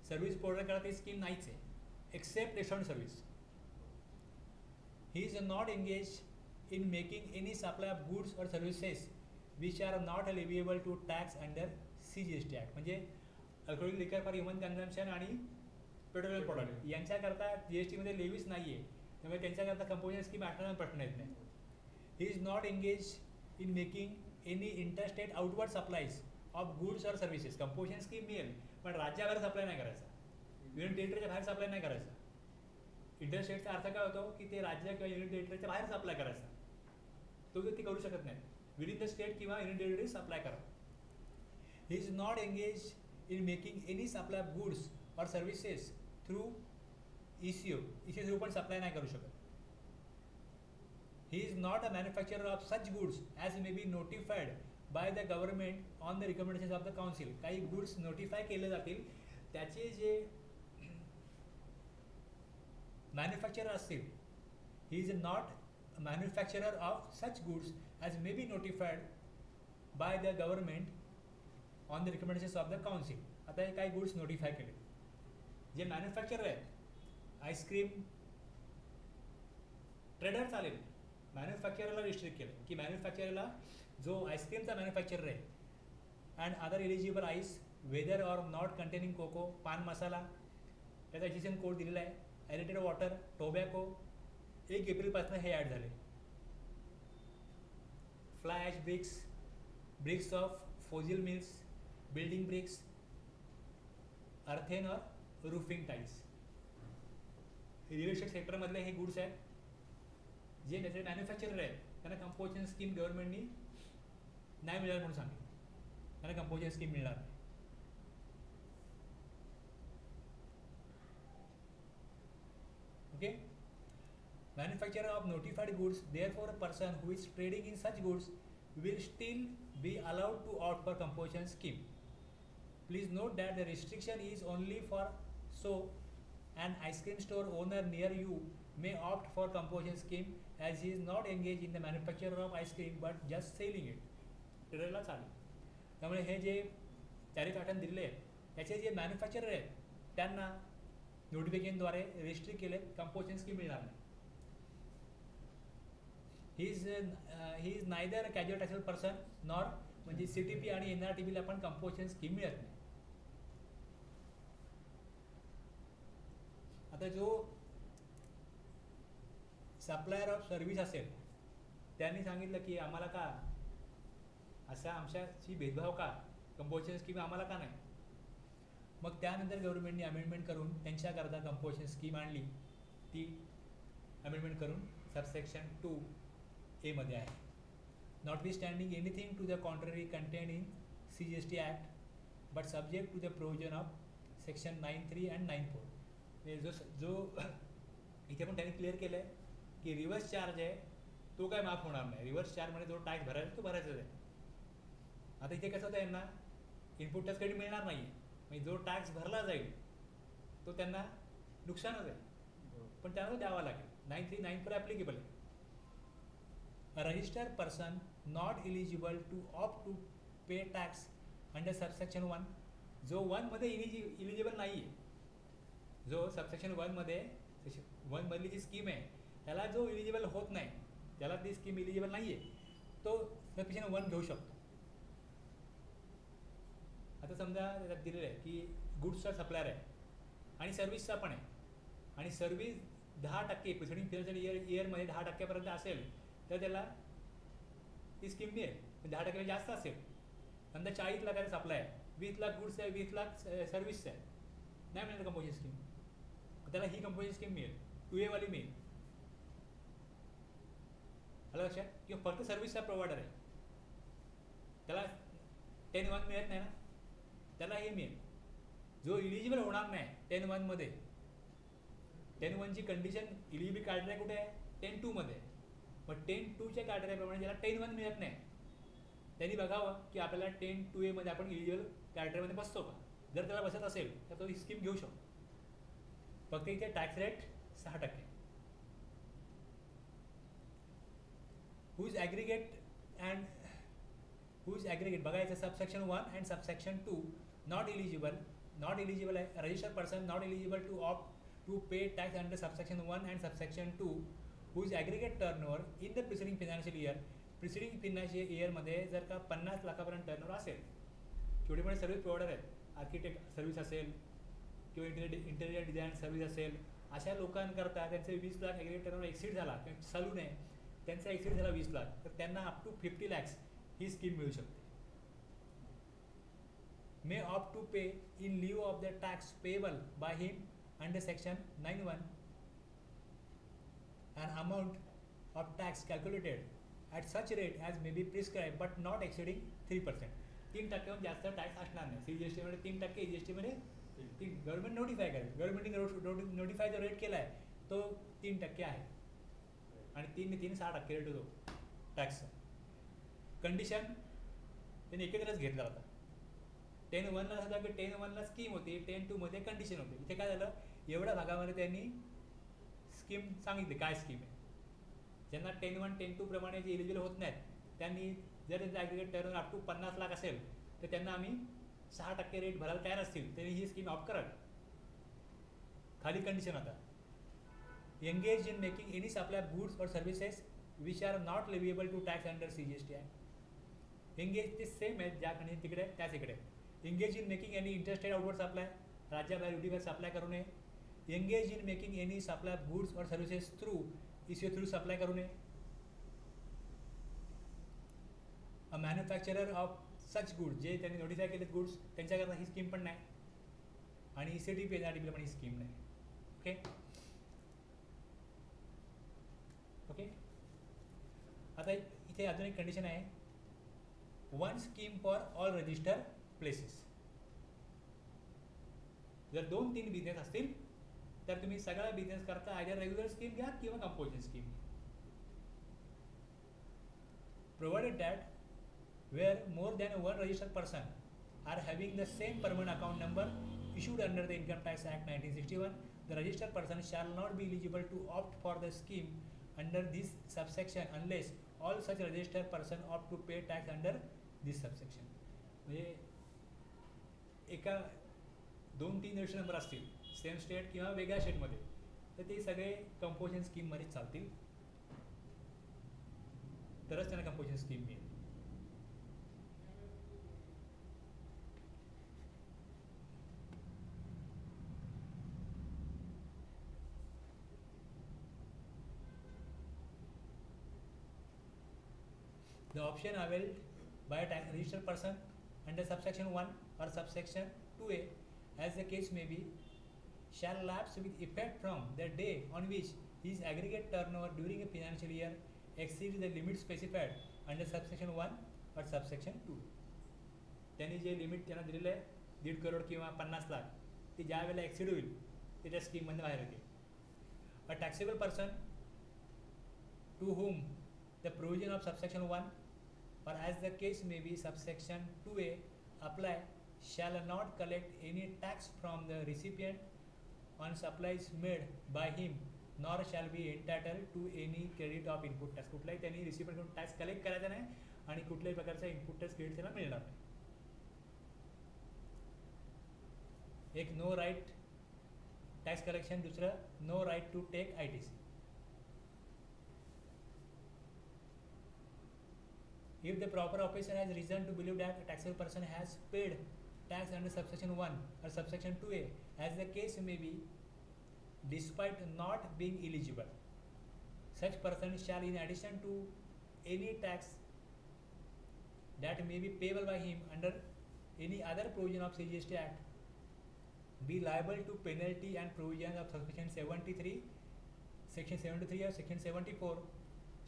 S1: सर्व्हिस प्रोव्हायडरकडे ती स्कीम नाहीच आहे except restaurant service. He is not engage in making any supply of goods or services which are not leviable to tax under CGST act. म्हणजे alcoholic liquor for human consumption आणि petroleum product यांच्याकरता GSTमध्ये levies नाही आहे, त्यामुळे त्यांच्याकरता कंपोजन scheme आठवण्याचा प्रश्न येत नाही. ही is not engage in making any interstate outward supplies of goods or services. कंपोजन scheme मिळेल पण राज्याबाहेर सप्लाय नाही करायचा, युनियन टेरिटरीच्या बाहेर सप्लाय नाही करायचा. इंटरस्टेटचा अर्थ काय होतो की ते राज्य किंवा युनियन टेरिटरीच्या बाहेर सप्लाय करायचा, तो व्यक्ती करू शकत नाही. विदिन द स्टेट किंवा युनियन टेरिटरी सप्लाय करा. ही is not engage in making any supply of goods or services through ECO through पण सप्लाय नाही करू शकत. ही is not a manufacturer of such goods as may B notified by the government on the recommendation of the council. काही goods notify केले जातील, त्याचे जे manufacturer असतील, ही is not manufacturer of such goods as may B notified by the government on the recommendation of the council. आता हे काही goods notify केले, जे मॅन्युफॅक्चरर आहेत आईस्क्रीम ट्रेडर चालेल. मॅन्युफॅक्चररला रिस्ट्रिक्ट केलं की मॅन्युफॅक्चररला जो आईस्क्रीमचा मॅन्युफॅक्चरर आहे and other eligible ice whether or not containing cocoa, pan masala त्याचा एजिशन कोड दिलेला आहे. ॲरेटेड वॉटर, टोबॅको 1 एप्रिलपासून हे ॲड झाले. Fly ash bricks, bricks of fossil meals, building bricks, earthen or roofing tiles. Real estate सेक्टरमधले हे गुड्स आहेत जे त्याचे मॅन्युफॅक्चरर आहेत, त्यांना कंपोजन स्कीम गव्हर्नमेंटनी नाही मिळणार म्हणून सांगितलं, त्यांना कंपोजन स्कीम मिळणार नाही. Okay. Manufacturer of notified goods, therefore a person who is trading in such goods will still be allowed to opt for composition scheme. Please note that the restriction is only for so an ice cream store owner near you may opt for composition scheme as he is not engaged in the manufacture of ice cream but just selling it. ट्रेडरला चालेल. त्यामुळे हे जे tariff pattern दिलेले आहेत त्याचे जे manufacturer आहेत त्यांना नोटिफिकेशनद्वारे रेस्ट्रिक्ट केले, कंपोजिशन स्कीम मिळणार नाही. He is neither a casual taxable person nor, म्हणजे CTP आणि NRTBला पण कंपोजिशन स्कीम मिळत नाही. आता जो सप्लायर ऑफ सर्व्हिस असेल त्यांनी सांगितलं की आम्हाला का असा आमच्याशी भेदभाव का, कंपोजिशन स्कीम आम्हाला का नाही. मग त्यानंतर गव्हर्नमेंटने अमेंडमेंट करून त्यांच्याकरता कंपोजिशन स्कीम आणली. ती अमेंडमेंट करून सबसेक्शन 2A मध्ये आहे. Notwithstanding anything to the contrary contain in CGST act but subject to the provision of section 9(3) and 9(4). जो इथे पण त्यांनी क्लिअर केलं आहे की रिव्हर्स चार्ज आहे तो काय माफ होणार नाही. रिव्हर्स चार्जमध्ये जो टॅक्स भरायचा तो भरायचाच आहे. आता इथे कसं होतं, यांना इनपुट टॅक्स क्रेडिट मिळणार नाही आहे, म्हणजे जो टॅक्स भरला जाईल तो त्यांना नुकसानच आहे, पण त्यांना द्यावा लागेल. 9(3) 9(4) ॲप्लिकेबल आहे. A registered person not eligible to opt to pay tax under subsection 1, जो 1 मध्ये इलिजिबल नाही आहे, जो सबसेक्शन 1 मध्ये 1 मधली जी स्कीम आहे त्याला जो इलिजिबल होत नाही, त्याला ती स्कीम इलिजिबल नाही आहे, तो सबसेक्शन 1 घेऊ शकतो. आता समजा त्यात दिलेलं आहे की गुड्सचा सप्लायर आहे आणि सर्व्हिसचा पण आहे, आणि सर्व्हिस 10% प्रिसिडिंग फायनान्शियल इयरमध्ये 10% असेल तर त्याला ती स्कीम मिळेल. 10% जास्त असेल, समजा 40 लाखाचा सप्लाय आहे, 20 लाख गुड्स आहे, 20 लाख सर्व्हिसचं आहे, नाही मिळणार कंपोजिशन स्कीम, त्याला ही कंपोजिशन स्कीम मिळेल, 2A वाली मिळेल. आलं लक्षात? किंवा फक्त सर्व्हिसचा प्रोव्हायडर आहे त्याला 10(1) मिळत नाही ना, त्याला हे मिळेल. जो इलिजिबल होणार नाही 10(1) मध्ये, 10(1) कंडिशन इलिजिबल क्रायटेरिया कुठे आहे, 10(2) मध्ये. मग 10(2) क्रायटेरियाप्रमाणे ज्याला 10(1) मिळत नाही त्यांनी बघावं की आपल्याला 10(2A) मध्ये आपण इलिजिबल क्रायटेरियामध्ये बसतो का. जर त्याला बसत असेल तर तो ही स्कीम घेऊ शकतो. फक्त इथे टॅक्स रेट 6%. हुज ॲग्रिगेट बघायचं, subsection 1 and subsection 2 not eligible आहे. Registered person not eligible to opt to pay tax under subsection 1 and subsection 2 whose aggregate turnover in the preceding financial year. Preceding financial इयरमध्ये जर का 50 लाखापर्यंत turnover असेल, छोटे मोठे service provider आहेत, architect service असेल किंवा इंटेरियर डिझाईन सर्व्हिस असेल, अशा लोकांकरता त्यांचे 20 लाख ॲग्रिगेट टर्नओव्हर एक्सीड झाला, किंवा सलून आहे त्यांचा एक्सीड झाला 20 लाख, तर त्यांना अप टू 50 lakhs ही स्कीम मिळू शकते. May opt to pay in lieu of the tax payable by him under section 9(1) an amount of tax calculated at such rate as may be prescribed but not exceeding 3%. 3%हून जास्त tax असणार नाही. CGST मध्ये 3%, EGST मध्ये government notify करेल. गव्हर्नमेंटने notify जो rate केला आहे तो 3% आहे, आणि 3 ने 3 6% रेट होतो टॅक्सचा. कंडिशन त्यांनी एकत्रच घेतला होता. 10(1) ला सुद्धा 10(1) ला स्कीम होती, 10(2) मध्ये कंडिशन होती. इथे काय झालं, एवढ्या भागामध्ये त्यांनी स्कीम सांगितली काय स्कीम आहे. ज्यांना 10(1) 10(2) प्रमाणे जे इलिजिबल होत नाहीत त्यांनी जर त्यांचं aggregate turnover up to 50 lakh असेल तर त्यांना आम्ही 6% रेट भरायला तयार असतील तरी ही स्कीम ऑप्ट कराल. खाली कंडिशन आता, engage in making any supply goods or services which are not leviable to tax under CGST act. Engage ते सेम आहे, ज्या कंडिशन तिकडे त्याच इकडे. Engage in making any interstate outward supply, राज्याबाहेर युटीबाहेर सप्लाय करू नये. Engage in making any supply goods or services through issue through supply करू नये. A manufacturer of such goods, जे त्यांनी नोटिफाय केलेत गुड्स त्यांच्याकरता ही स्कीम पण नाही, आणि ECTP NRTP पण ही स्कीम नाही. Okay okay. आता इथे अजून एक कंडिशन आहे, 1 scheme for all register places. जर 2-3 बिझनेस असतील तर तुम्ही सगळ्या बिझनेस करता आयदर रेग्युलर स्कीम घ्या किंवा कंपोजिशन स्कीम घ्या. Provided that where more than one registered person are having the same permanent account number issued under the Income Tax Act 1961, the registered person shall not be eligible to opt for the scheme under this subsection unless all such registered person opt to pay tax under this subsection. म्हणजे एका 2-3 register number असतील same state किंवा वेगळ्या स्टेटमध्ये, तर ते सगळे composition स्कीममध्ये चालतील, तरच त्यांना कंपोजिशन स्कीम मिळेल. The option availed by a registered person under subsection 1 or subsection 2A, as the case may be, shall lapse with effect from the day on which his aggregate turnover during a financial year exceeds the limit specified under subsection 1 or subsection 2. त्यांनी जे limit त्यांना दिलेलं आहे 1.5 करोड किंवा 50 लाख ते ज्या वेळेला acid होईल ते त्या स्कीममधून बाहेर येते. A taxable person to whom the provision of subsection 1 or as the case may be subsection 2A apply shall not collect any tax from the recipient on supplies made by him nor shall be entitled to any credit of input tax. कुठलाही त्यांनी रिसिपियंटकडून tax collect करायचा नाही आणि कुठल्याही प्रकारचा input tax credit त्याला मिळणार नाही. एक नो राईट टॅक्स कलेक्शन, दुसरं no right to take ITC. If the proper officer has reason to believe that a taxable person has paid tax under subsection 1 or subsection 2A, as the case may be, despite not being eligible, such person shall, in addition to any tax that may be payable by him under any other provision of CGST Act, be liable to penalty and provisions of subsection 73, section 73 or section 74,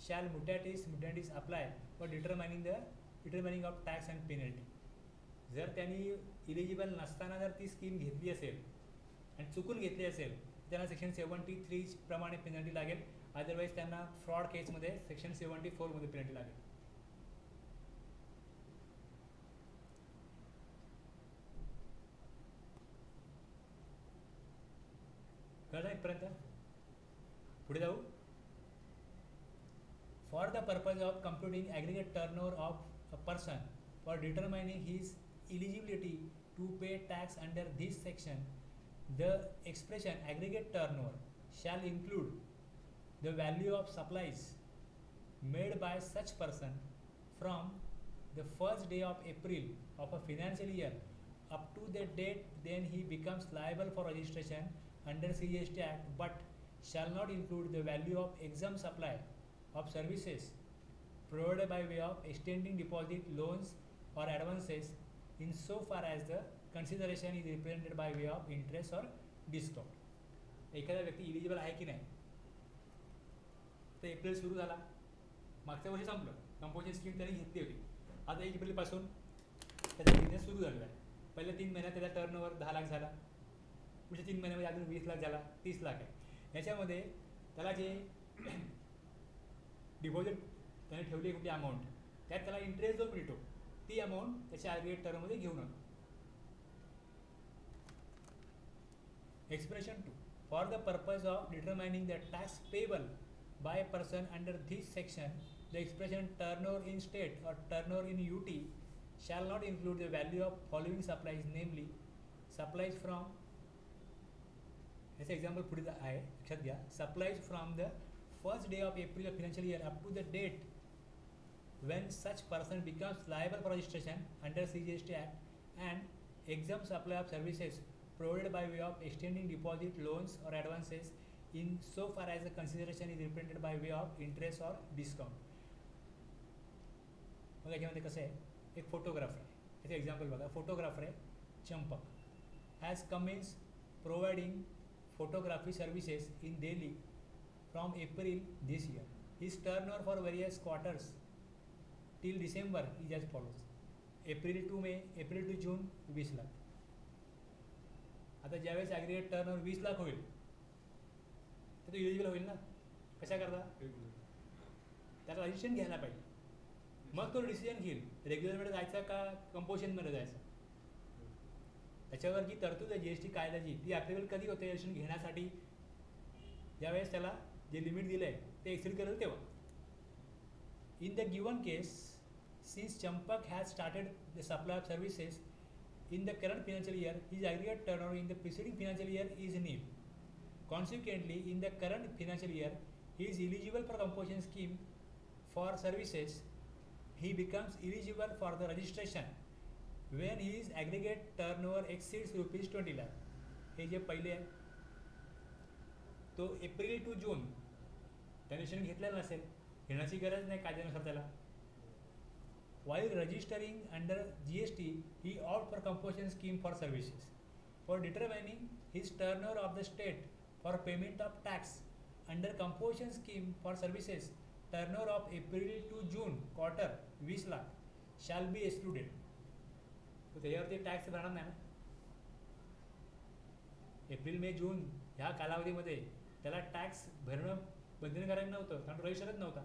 S1: shall mutatis mutandis apply for determining of tax and penalty. जर त्यांनी eligible नसताना जर ती scheme घेतली असेल आणि चुकून घेतली असेल त्यांना सेक्शन 73 प्रमाणे पेनल्टी लागेल. अदरवाईज त्यांना फ्रॉड केसमध्ये सेक्शन 74 मध्ये पेनल्टी लागेल. कळलं इथपर्यंत? पुढे जाऊ. For the purpose of computing aggregate turnover of a person for determining his eligibility to pay tax under this section, the expression aggregate turnover shall include the value of supplies made by such person from the first day of April of a financial year up to the date then he becomes liable for registration under CGST Act, but shall not include the value of exempt supply of services provided by way of extending deposit, loans or advances in so far as the consideration is represented by way of interest or discount. एखादा व्यक्ती eligible आहे की नाही तर April सुरू झाला, मागच्या वर्षी संपलं, कंपोजिशन स्कीम त्यांनी घेतली होती. आता 1 एप्रिलपासून त्याचा बिझनेस सुरू झालेला आहे. पहिल्या 3 महिन्यात त्याचा टर्नओव्हर 10 लाख झाला, पुढच्या 3 महिन्यामध्ये अजून 20 लाख झाला, 30 लाख आहे. याच्यामध्ये त्याला जे डिपॉझिट त्याने ठेवली कुठली अमाऊंट त्यात त्याला इंटरेस्ट जो मिळतो ती अमाऊंट त्याच्या ॲग्रिगेट टर्ममध्ये घेऊन आणतो. Expression 2. For the purpose of determining the tax payable by person under this section, the expression turnover in state or turnover in UT shall not include the value of following supplies, namely supplies from, याचं example पुढे आहे लक्षात घ्या. Supplies from the first day of April of financial year up to the date when such person becomes liable for registration under CGST Act and exempt supply of services provided by way of extending deposit, loans or advances in so far as the consideration is represented by way of interest or discount. मग याच्यामध्ये कसं आहे, एक photographer आहे, याचं example बघा. Photographer आहे Champak, has Cummins providing photography services in Delhi from April this year. His turnover for various quarters till December is as follows. April to May, April to June 20 lakh. आता ज्यावेळेस ॲग्रिगेट टर्नओव्हर 20 लाख होईल तर तो eligible होईल ना. कशा करता? त्याला रजिस्ट्रेशन घ्यायला पाहिजे, मग तो डिसिजन घेईल रेग्युलरमध्ये जायचा का कंपोजिशनमध्ये जायचं. त्याच्यावर जी तरतूद आहे GST कायद्याची ती ॲप्लिकेबल कधी होते रजिस्ट्रेशन घेण्यासाठी, ज्यावेळेस त्याला जे लिमिट दिलं आहे ते एक्सिड करेल तेव्हा. In the given case, since Champak has started the supply of services in the current financial year, his aggregate turnover in the preceding financial year is nil. Consequently, in the current financial year, he is eligible for composition scheme for services. He becomes eligible for the registration when his aggregate turnover exceeds rupees 20 lakh. हे जे पहिले आहे तो April to June त्याने registration घेतलेलं नसेल, घेण्याची गरज नाही कायद्यानुसार त्याला. while registering under GST, he opt for composition scheme for services. For determining his turnover of the state for payment of tax under composition scheme for services, turnover of April to June quarter 20 lakh shall be excluded. तो त्याच्यावरती tax राहणार नाही ना. April May जून ह्या कालावधीमध्ये त्याला tax भरणं बंधनकारक नव्हतं, कारण रजिस्टरच नव्हता.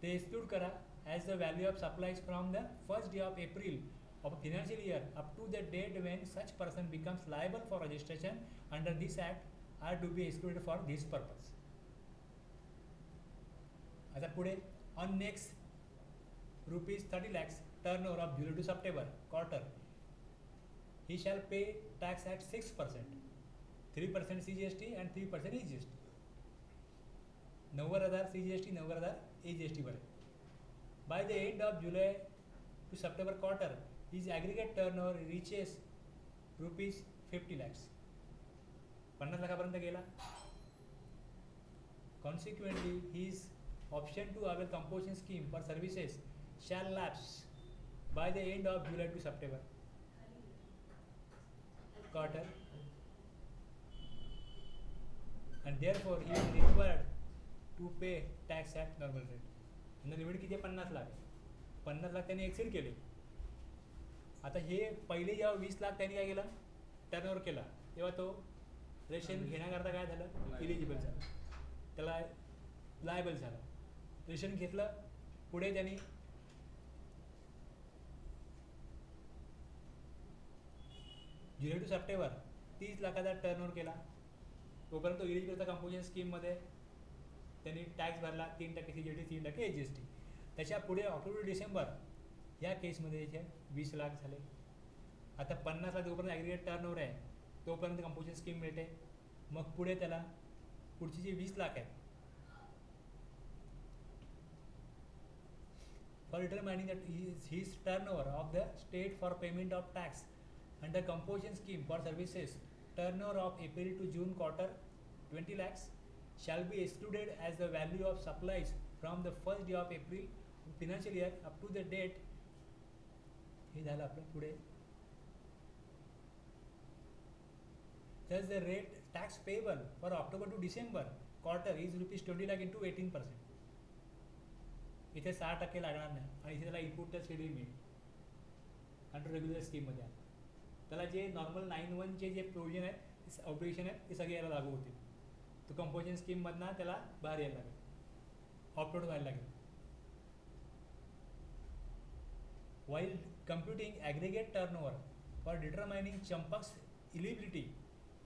S1: ते एक्सक्लूड करा as the value of supplies from the first day of April of a financial year up to the date when such person becomes liable for registration under this act are to be excluded for this purpose. आता पुढे on next rupees 30 lakhs turnover of July to September quarter, he shall pay tax at 6%, 3% CGST and 3% EGST. 90,000 CGST, 90,000 EGST भरे. By the end of July to September quarter, his aggregate turnover reaches rupees 50 lakhs. 50 लाखापर्यंत गेला. Consequently, his option to avail composition scheme for services shall lapse by the end of July to September quarter, and therefore he is required to pay tax at normal rate. आणि limit किती आहे? 50 लाख. 50 लाख त्यांनी exceed केले. आता हे पहिले जेव्हा 20 लाख त्यांनी काय केलं, टर्नओव्हर केला, तेव्हा तो रेशन घेण्याकरता काय झालं, इलिजिबल झाला, त्याला लायबल झाला. रेशन घेतलं, पुढे त्यांनी जुलै टू सप्टेंबर 30 लाखाचा टर्नओव्हर केला, तोपर्यंत इलिजिबलचा कंपोजिशन स्कीममध्ये त्यांनी टॅक्स भरला 3% CGST, 3% EGST. त्याच्या पुढे ऑक्टोबर डिसेंबर या केसमध्ये याचे 20 लाख झाले. आता 50 लाख जोपर्यंत ॲग्रिगेट टर्नओव्हर आहे तोपर्यंत कंपोजिशन स्कीम मिळते. मग पुढे त्याला पुढची जी 20 लाख आहेत, for determining that his turnover of the state for payment of tax under composition scheme for services, turnover of April to June quarter 20 lakhs shall be excluded as the value of supplies from the first day of April financial year up to the date. हे झालं आपलं. पुढे thus the rate tax payable for October to December quarter is rupees 20 lakh into 18%. इथे 6% लागणार नाही आणि इथे त्याला इनपुट टॅक्स क्रेडिट मिळेल अंडर रेग्युलर स्कीममध्ये. त्याला जे नॉर्मल 9(1) जे प्रोव्हिजन आहेत, ऑब्लिगेशन आहेत, ते सगळे याला लागू होतील. तो कंपोजिशन स्कीममधनं त्याला बाहेर यायला लागेल, ऑप्टआउट व्हायला लागेल. While computing aggregate turnover for determining Champak's eligibility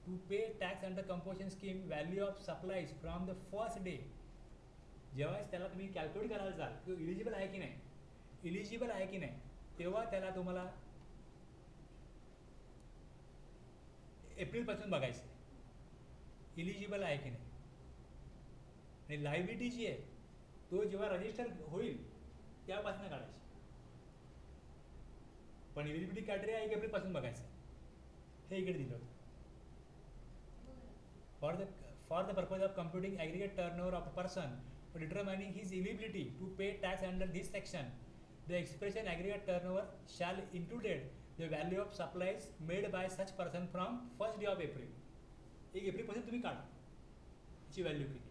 S1: to pay tax under composition scheme value of supplies from the first day, जेव्हा त्याला तुम्ही कॅल्क्युलेट करायला जाल की इलिजिबल आहे की नाही, इलिजिबल आहे की नाही, तेव्हा त्याला तुम्हाला एप्रिलपासून बघायचं इलिजिबल आहे की नाही. आणि लायबिलिटी जी आहे तो जेव्हा रजिस्टर होईल त्यापासून काढायची, पण इलिजिबिलिटी क्रायटेरिया 1 एप्रिलपासून बघायचं. हे इकडे दिलं होतं. For the purpose of computing aggregate turnover of a person for determining his eligibility to pay tax under this section, the expression aggregate turnover shall included the value of supplies made by such person from first day of April. 1 एप्रिलपासून तुम्ही काढा याची value किती.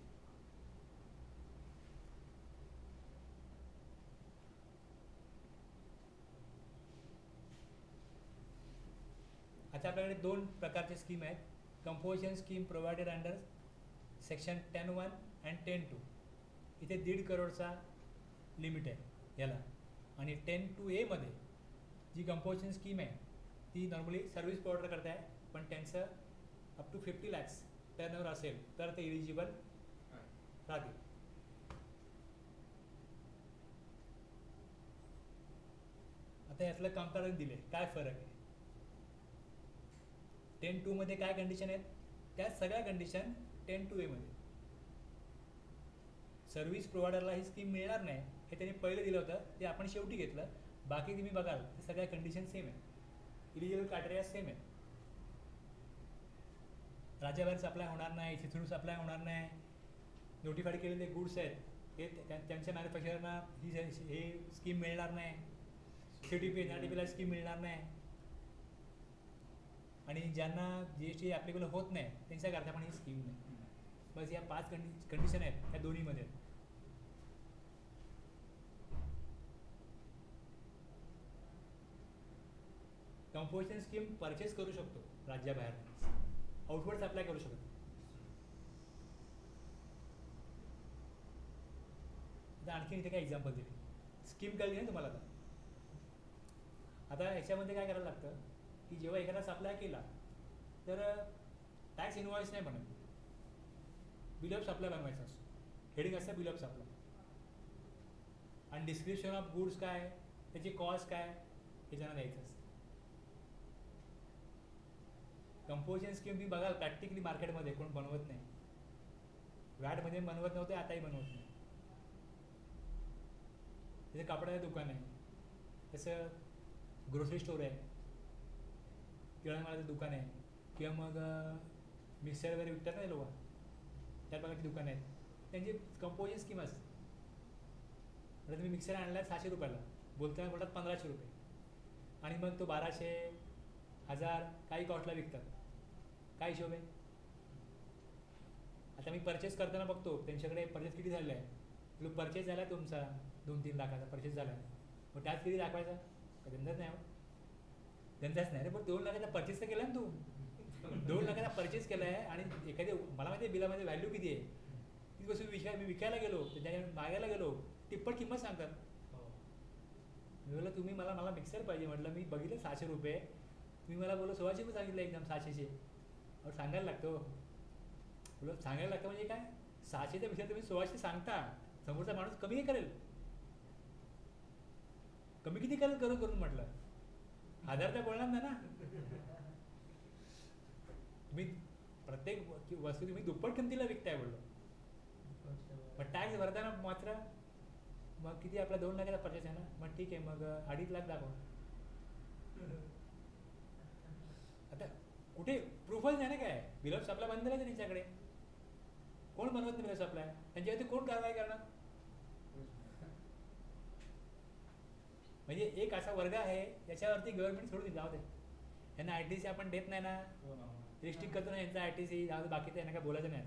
S1: आता आपल्याकडे 2 प्रकारचे scheme आहेत. Composition scheme provided under section 10(1) and 10(2). इथे 1.5 करोडचा लिमिट आहे याला. आणि 10(2)A मध्ये जी कंपोजिशन स्कीम आहे ती नॉर्मली सर्व्हिस प्रोव्हाइडर करत आहे, पण त्यांचं अप टू 50 lakhs टर्नओव्हर असेल तर ते इलिजिबल राहतील. आता यातलं कंपॅरिझन दिले, काय फरक आहे. 10(2) मध्ये काय कंडिशन आहेत, त्या सगळ्या कंडिशन 10(2)A मध्ये. सर्व्हिस प्रोव्हायडरला ही स्कीम मिळणार नाही हे त्यांनी पहिले दिलं होतं, ते आपण शेवटी घेतलं. बाकी तुम्ही बघाल ते सगळ्या कंडिशन सेम आहे, इलिजिबल क्रायटेरिया सेम आहे. राज्याबाहेर सप्लाय होणार नाही, तिथून सप्लाय होणार नाही, नोटिफाईड केलेले गुड्स आहेत त्यांच्या मॅन्युफॅक्चररना ही स्कीम मिळणार नाही, CTP NRTPला स्कीम मिळणार नाही, आणि ज्यांना GST ॲप्लिकेबल होत नाही त्यांच्याकरता पण ही स्कीम नाही. बस या 5 कंडिशन आहेत या दोन्हीमध्ये. कंपोजिशन स्कीम परचेस करू शकतो राज्याबाहेर, आउटवर्ड्स अप्लाय करू शकतो. आता आणखी इथे काय एक्झाम्पल दिली, स्कीम कळली नाही तुम्हाला. आता ह्याच्यामध्ये काय करायला लागतं की जेव्हा एखादा सप्लाय केला तर टॅक्स इनवॉइस नाही बनत, बिल ऑफ सप्लाय बनवायचा असतो. हेडिंग असतं बिल ऑफ सप्लाय, आणि डिस्क्रिप्शन ऑफ गुड्स काय, त्याची कॉस्ट काय हे त्यांना द्यायचं असतं. कंपोजिशन स्कीम तुम्ही बघाल प्रॅक्टिकली मार्केटमध्ये कोण बनवत नाही. वॅटमध्ये बनवत नव्हते, आताही बनवत नाही. जसं कापडाचं दुकान आहे, तसं ग्रोसरी स्टोर आहे, किराणामालाचं दुकान आहे, किंवा मग मिक्सर वगैरे विकतात ना लोक, त्या प्रकारची दुकानं आहेत, त्यांची कंपोजिशन स्कीम असते. आता तुम्ही मिक्सर आणला 600 रुपयाला, बोलताना बोलतात 1500 रुपये, आणि मग तो 1200, 1000 काही कॉस्टला विकतात. काय हिशोब आहे? आता मी परचेस करताना बघतो त्यांच्याकडे परचेस किती झालेला आहे. तो परचेस झाला आहे तुमचा 2-3 लाखाचा परचेस झाला आहे, मग त्यात किती दाखवायचा? का धंदाच नाही, धंदाच नाही रे. पण 2 लाखाचा परचेस तर केला ना तू, 2 लाखाचा परचेस केला आहे, आणि एखादी मला माहिती आहे बिलामध्ये व्हॅल्यू किती आहे. ती वस्तू मी विकायला गेलो, त्याच्या मागायला गेलो, तिप्पट किंमत सांगतात. मी बोललो तुम्ही मला मिक्सर पाहिजे, म्हटलं मी बघितलं 600 रुपये, तुम्ही मला बोललो 1600 रुपये सांगितलं एकदम 600चे. और सांगायला लागतो, बोलो सांगायला लागतं म्हणजे काय, 600च्या पेक्षा तुम्ही 1600 सांगता, समोरचा माणूस कमी करेल. कमी किती करेल करून म्हटलं, 1000 तर बोलणार नाही ना. तुम्ही प्रत्येक वस्तू तुम्ही दुप्पट किमतीला विकताय बोललो, मग टॅक्स भरताना मात्र मग किती आपला 2 लाखाचा परचेस आहे ना, मग ठीक आहे, मग 2.5 लाख दाखवा. आता कुठे प्रूफच नाही ना, काय बिल ऑफ सप्लाय बंद करायचं त्यांच्याकडे, कोण बनवत नाही बिल ऑफ सप्लाय, त्यांच्यावरती कोण कारवाई करणार? म्हणजे एक असा वर्ग आहे ज्याच्यावरती गव्हर्नमेंट सोडून जाऊ दे, यांना ITC आपण देत नाही ना, रिस्ट्रिक्ट करतो ना यांचा ITC, जाऊ दे, बाकी त्यांना काय बोलायचं नाही.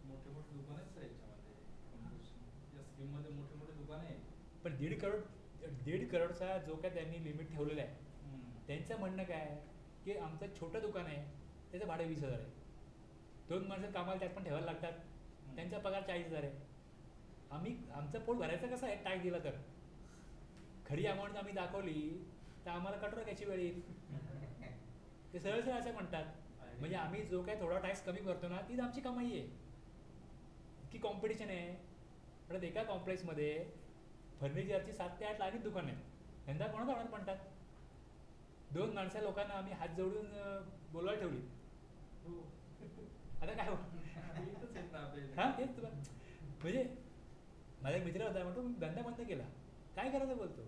S2: मोठे मोठे दुकान आहेत याच्यामध्ये, या स्कीममध्ये मोठे मोठे दुकान आहे, पण
S1: 1.5 करोडचा जो काय त्यांनी लिमिट ठेवलेलं आहे, त्यांचं म्हणणं काय की आमचं छोटं दुकान आहे, त्याचं भाडं 20,000 आहे, 2 माणसं कामाला त्यात पण ठेवायला लागतात, त्यांचा पगार 40,000 आहे. आमचं पोट भरायचं कसं आहे टॅक्स दिला तर? खरी अमाऊंट आम्ही दाखवली तर आम्हाला कटोरा घ्यायची वेळ येईल. ते सरळ सरळ असं म्हणतात. म्हणजे आम्ही जो काय थोडा टॅक्स कमी करतो ना, तीच आमची कमाई आहे. इतकी कॉम्पिटिशन आहे. परत एका कॉम्प्लेक्समध्ये फर्निचरची 7 ते 8 लाखीत दुकान आहेत, धंदा कोणाचा होणार म्हणतात. 2 माणसं लोकांना आम्ही हात जोडून बोलवायला ठेवली. आता काय हां तेच तुला म्हणजे माझा एक मित्र होता, म्हणतो धंदा बंद केला, काय करायचं बोलतो.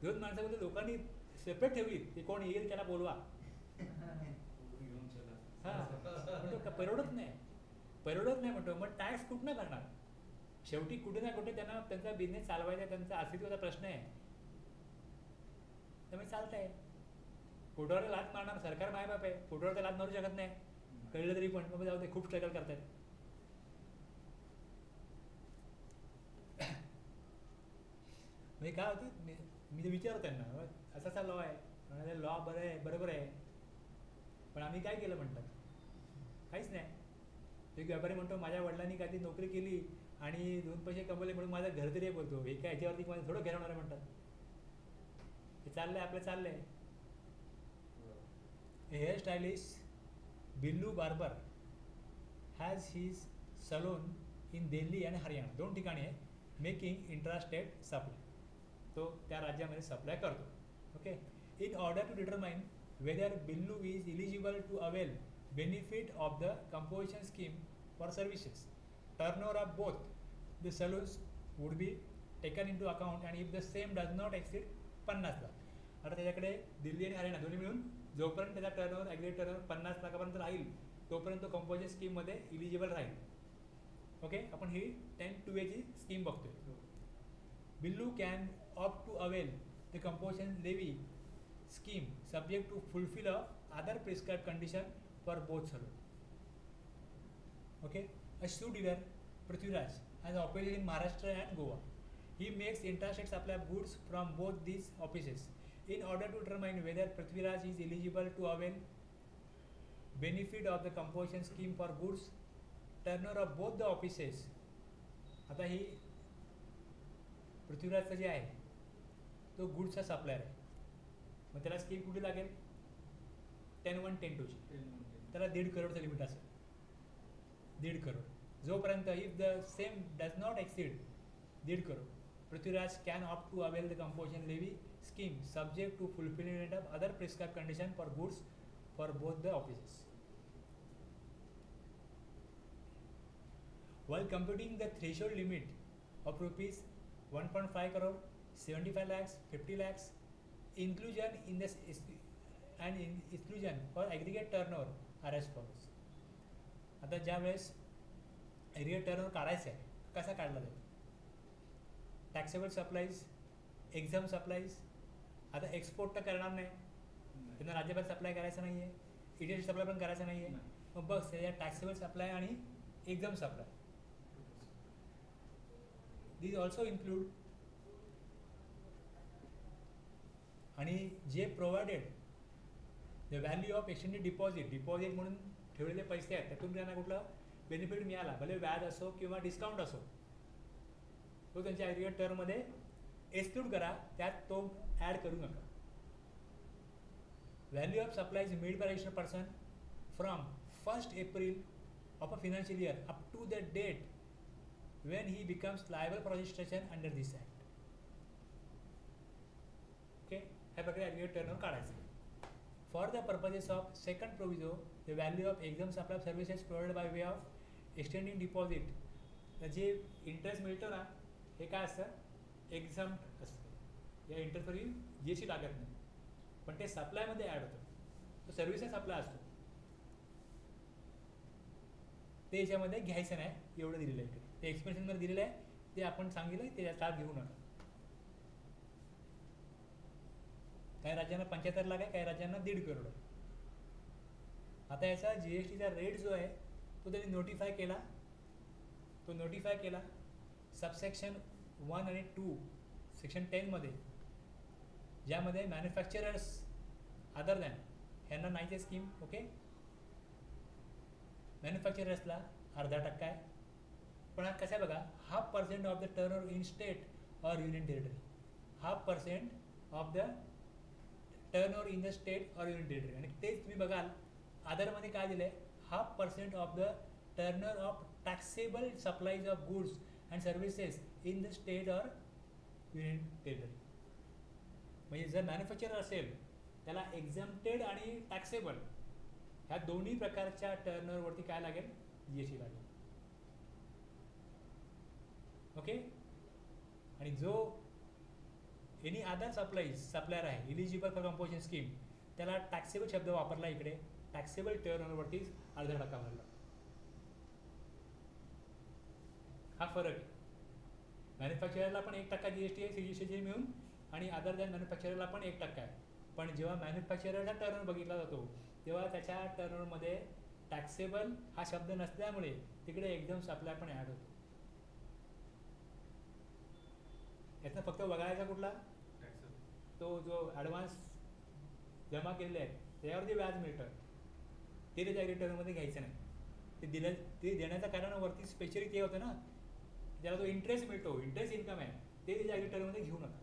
S1: 2 माणसामध्ये लोकांनी सेपरेट ठेवली, ते कोण येईल त्याला बोलवा. हां म्हणतो परवडत नाही म्हणतो. मग टॅक्स कुठनं करणार? शेवटी कुठे ना कुठे त्यांना त्यांचा बिझनेस चालवायचा, त्यांचा अस्तित्वाचा प्रश्न आहे. त्यामुळे चालत आहे. पोटावर लात मारणार सरकार मायबाप आहे, पोटावर तर लात मारू शकत नाही, कळलं तरी पण. मग जाऊ दे, खूप स्ट्रगल करतायत. म्हणजे काय होती, मी जे विचारतो त्यांना असा लॉ आहे, म्हणाले लॉ बरं आहे, बरोबर आहे, पण आम्ही काय केलं म्हणतात, काहीच नाही. एक व्यापारी म्हणतो माझ्या वडिलांनी काय ती नोकरी केली आणि 2 पैसे कमवले म्हणून माझं घर तरी बोलतो, हे काय याच्यावरती माझं थोडं घेणार आहे म्हणतात. हे चाललंय आपलं चाललंय. Hair stylist Billu barber has his salon in Delhi आणि हरियाणा, 2 ठिकाणी आहे. मेकिंग इंट्रास्टेट सप्लाय, तो त्या राज्यामध्ये सप्लाय करतो. Okay. In order to determine whether Billu is eligible to avail benefit of the composition scheme for services, turnover of both the saloons would be taken into account and if the same does not exceed 50 lakh. आता त्याच्याकडे दिल्ली आणि हरियाणा दोन्ही मिळून जोपर्यंत त्याचा turnover ॲग्रेट turnover 50 लाखापर्यंत राहील तोपर्यंत तो कंपोजिशन स्कीममध्ये इलिजिबल राहील. ओके, आपण ही 10-2A ची स्कीम बघतोय.
S2: हो.
S1: Billu can opt to avail the composition levy scheme subject to fulfill of other prescribed condition for both saloon. Okay, a shoe dealer Prithviraj has operated in Maharashtra and Goa. He makes interstate supply of goods from both these offices. In order to determine whether Prithviraj is eligible to avail benefit of the composition scheme for goods turnover of both the offices. आता ही पृथ्वीराजचं जे आहे तो गुड्सचा supplier आहे. मग त्याला scheme कुठे लागेल 10-1 10-2ची.
S2: 10-1.
S1: त्याला 1.5 करोडचं लिमिट असेल. 1.5 करोड. जोपर्यंत if the same does not exceed 1.5 crore, Prithviraj can opt to avail the composition levy scheme subject to fulfilment of other prescribe condition for goods for both the offices. While computing the threshold limit of rupees 1.5 crore, 75 lakhs, 50 lakhs, inclusion in this and in exclusion for aggregate turnover are as follows. आता ज्या वेळेस aggregate turnover काढायचं आहे, कसा काढला जाईल? Taxable supplies, exam supplies. आता export तर करणार नाही, त्यांना राज्यभर सप्लाय करायचं नाही आहे, इंडियन सप्लाय पण करायचं नाही आहे. मग बस त्याच्या टॅक्सेबल सप्लाय आणि exam supply. These also include आणि जे provided the value of extended deposit म्हणून ठेवलेले पैसे आहेत, त्यातून त्यांना कुठलं बेनिफिट मिळाला, भले व्याज असो किंवा डिस्काउंट असो, तो त्यांच्या ॲग्रिगेट टर्ममध्ये एक्सक्लूड करा, त्यात तो ॲड करू नका. Value of supplies made by registered person from 1st April of a financial year up to the date when he becomes liable for registration under this act. Okay, ह्या प्रकारे aggregate turnover काढायचं. For the purposes of second proviso the value of exam supply services provided by way of extending deposit. जे interest मिळतो ना, हे काय असतं, exam असतं. या इंटरेस्टवर जी एस टी लागत नाही, पण ते सप्लायमध्ये ॲड होतं. तो सर्व्हिसेस सप्लाय असतो, ते याच्यामध्ये घ्यायचं नाही, एवढं दिलेलं आहे इकडे. ते एक्सपेन्शनमध्ये दिलेलं आहे, ते आपण सांगितलं आहे, ते चार्ज घेऊ नका. काही राज्यांना 75 लाख आहे, काही राज्यांना 1.5 करोड आहे. आता याचा जी एस टीचा रेट जो आहे तो त्यांनी नोटिफाय केला. तो नोटिफाय केला सबसेक्शन 1 आणि 2 सेक्शन 10मध्ये, ज्यामध्ये मॅन्युफॅक्चरर्स अदर दॅन ह्यांना नाही ते स्कीम. ओके, मॅन्युफॅक्चरर्सला 0.5% आहे. पण हा कसं आहे बघा, 0.5% of the turnover in state or union territory. 0.5% of the turnover in the state or union territory. आणि तेच तुम्ही बघाल अदरमध्ये काय दिलं आहे, 0.5% of the turnover of taxable supplies of goods and services in the state or union territory. म्हणजे जर manufacturer असेल त्याला एक्झम्प्टेड आणि टॅक्सेबल ह्या दोन्ही प्रकारच्या टर्नओव्हरवरती काय लागेल, जी एस टी लागेल. ओके, आणि जो एनी अदर सप्लायर आहे इलिजिबल फॉर कंपोजिशन स्कीम, त्याला टॅक्सेबल शब्द वापरला इकडे. टॅक्सेबल टर्नओव्हरवरतीच 0.5% भरला. हा फरक आहे. मॅन्युफॅक्चररला पण 1% जी एस टी आहे, सी जी एस टी मिळून, आणि अदर दॅन मॅन्युफॅक्चररला पण 1% आहे. पण जेव्हा मॅन्युफॅक्चररचा टर्नओव्हर बघितला जातो तेव्हा त्याच्या टर्नओव्हरमध्ये टॅक्सेबल हा शब्द नसल्यामुळे तिकडे एकदम सप्लाय पण ॲड होतो. यातनं फक्त बघायचा कुठला, तो जो ॲडव्हान्स जमा केलेले आहेत त्याच्यावर जे व्याज मिळतं ते त्याच्या रिटर्नमध्ये घ्यायचं नाही. ते देण्याचं कारण वरती स्पेशली ते होतं ना, ज्याला तो इंटरेस्ट मिळतो, इंटरेस्ट इन्कम आहे, ते त्याच्या रिटर्नमध्ये घेऊ नका.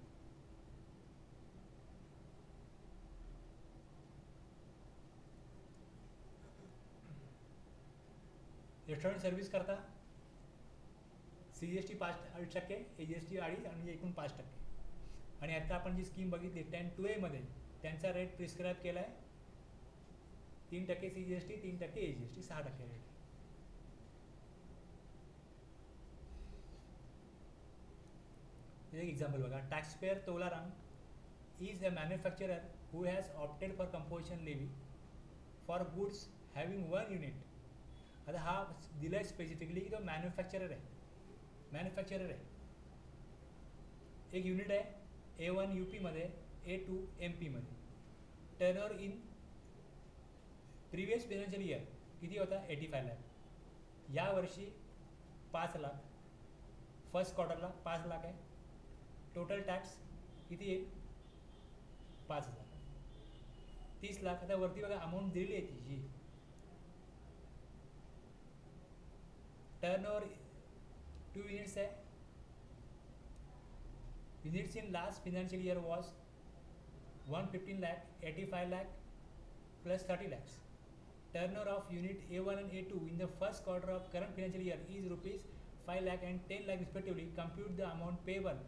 S1: रेस्टॉरंट सर्व्हिस करता सी जी एस टी 5%, ए जी एस टी 2.5% आणि एकूण 5%. आणि आता आपण जी स्कीम बघितली 10-2A मध्ये त्यांचा रेट प्रिस्क्राईब केला आहे 3% C G S T, 3% A G S T, 6% rate. एक एक्झाम्पल बघा, tax payer Tolaram is a manufacturer who has opted for composition levy for goods having 1 unit आता हा दिला आहे स्पेसिफिकली की तो मॅन्युफॅक्चरर आहे. एक युनिट आहे A1 UP मध्ये, A2 MP मध्ये. Turnover in previous financial year किती होता? 85 लाख. या वर्षी 5 लाख. फर्स्ट क्वार्टरला 5 लाख आहे. टोटल टॅक्स किती येईल? 5,000. 30 लाख. आता वरती बघा अमाऊंट दिलेली आहे तिची. टर्नओव्हर 2 युनिट्स आहे. Units in last financial year was 115 lakh, 85 lakh plus 30 lakhs. Turnover of unit A1 and A2 in the first quarter of current financial year is rupees 5 lakh and 10 lakh respectively. Compute the amount payable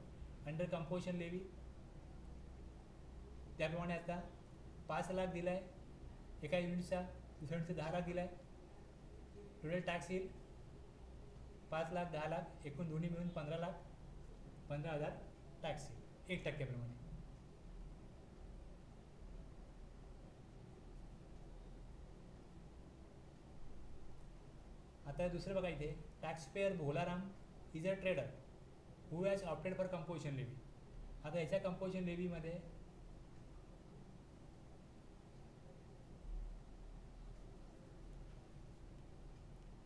S1: under composition levy. त्याप्रमाणे आता 5 लाख दिला आहे एका युनिटचा, दुसऱ्या युनिटचा 10 लाख दिला आहे. टोटल टॅक्स येईल 5 लाख 10 लाख, एकूण दोन्ही मिळून 15 लाख, 15,000 टॅक्स येईल 1% आता दुसरं बघा इथे, tax payer Bholaram is a trader who has opted for composition levy. आता याच्या कंपोजिशन लेवीमध्ये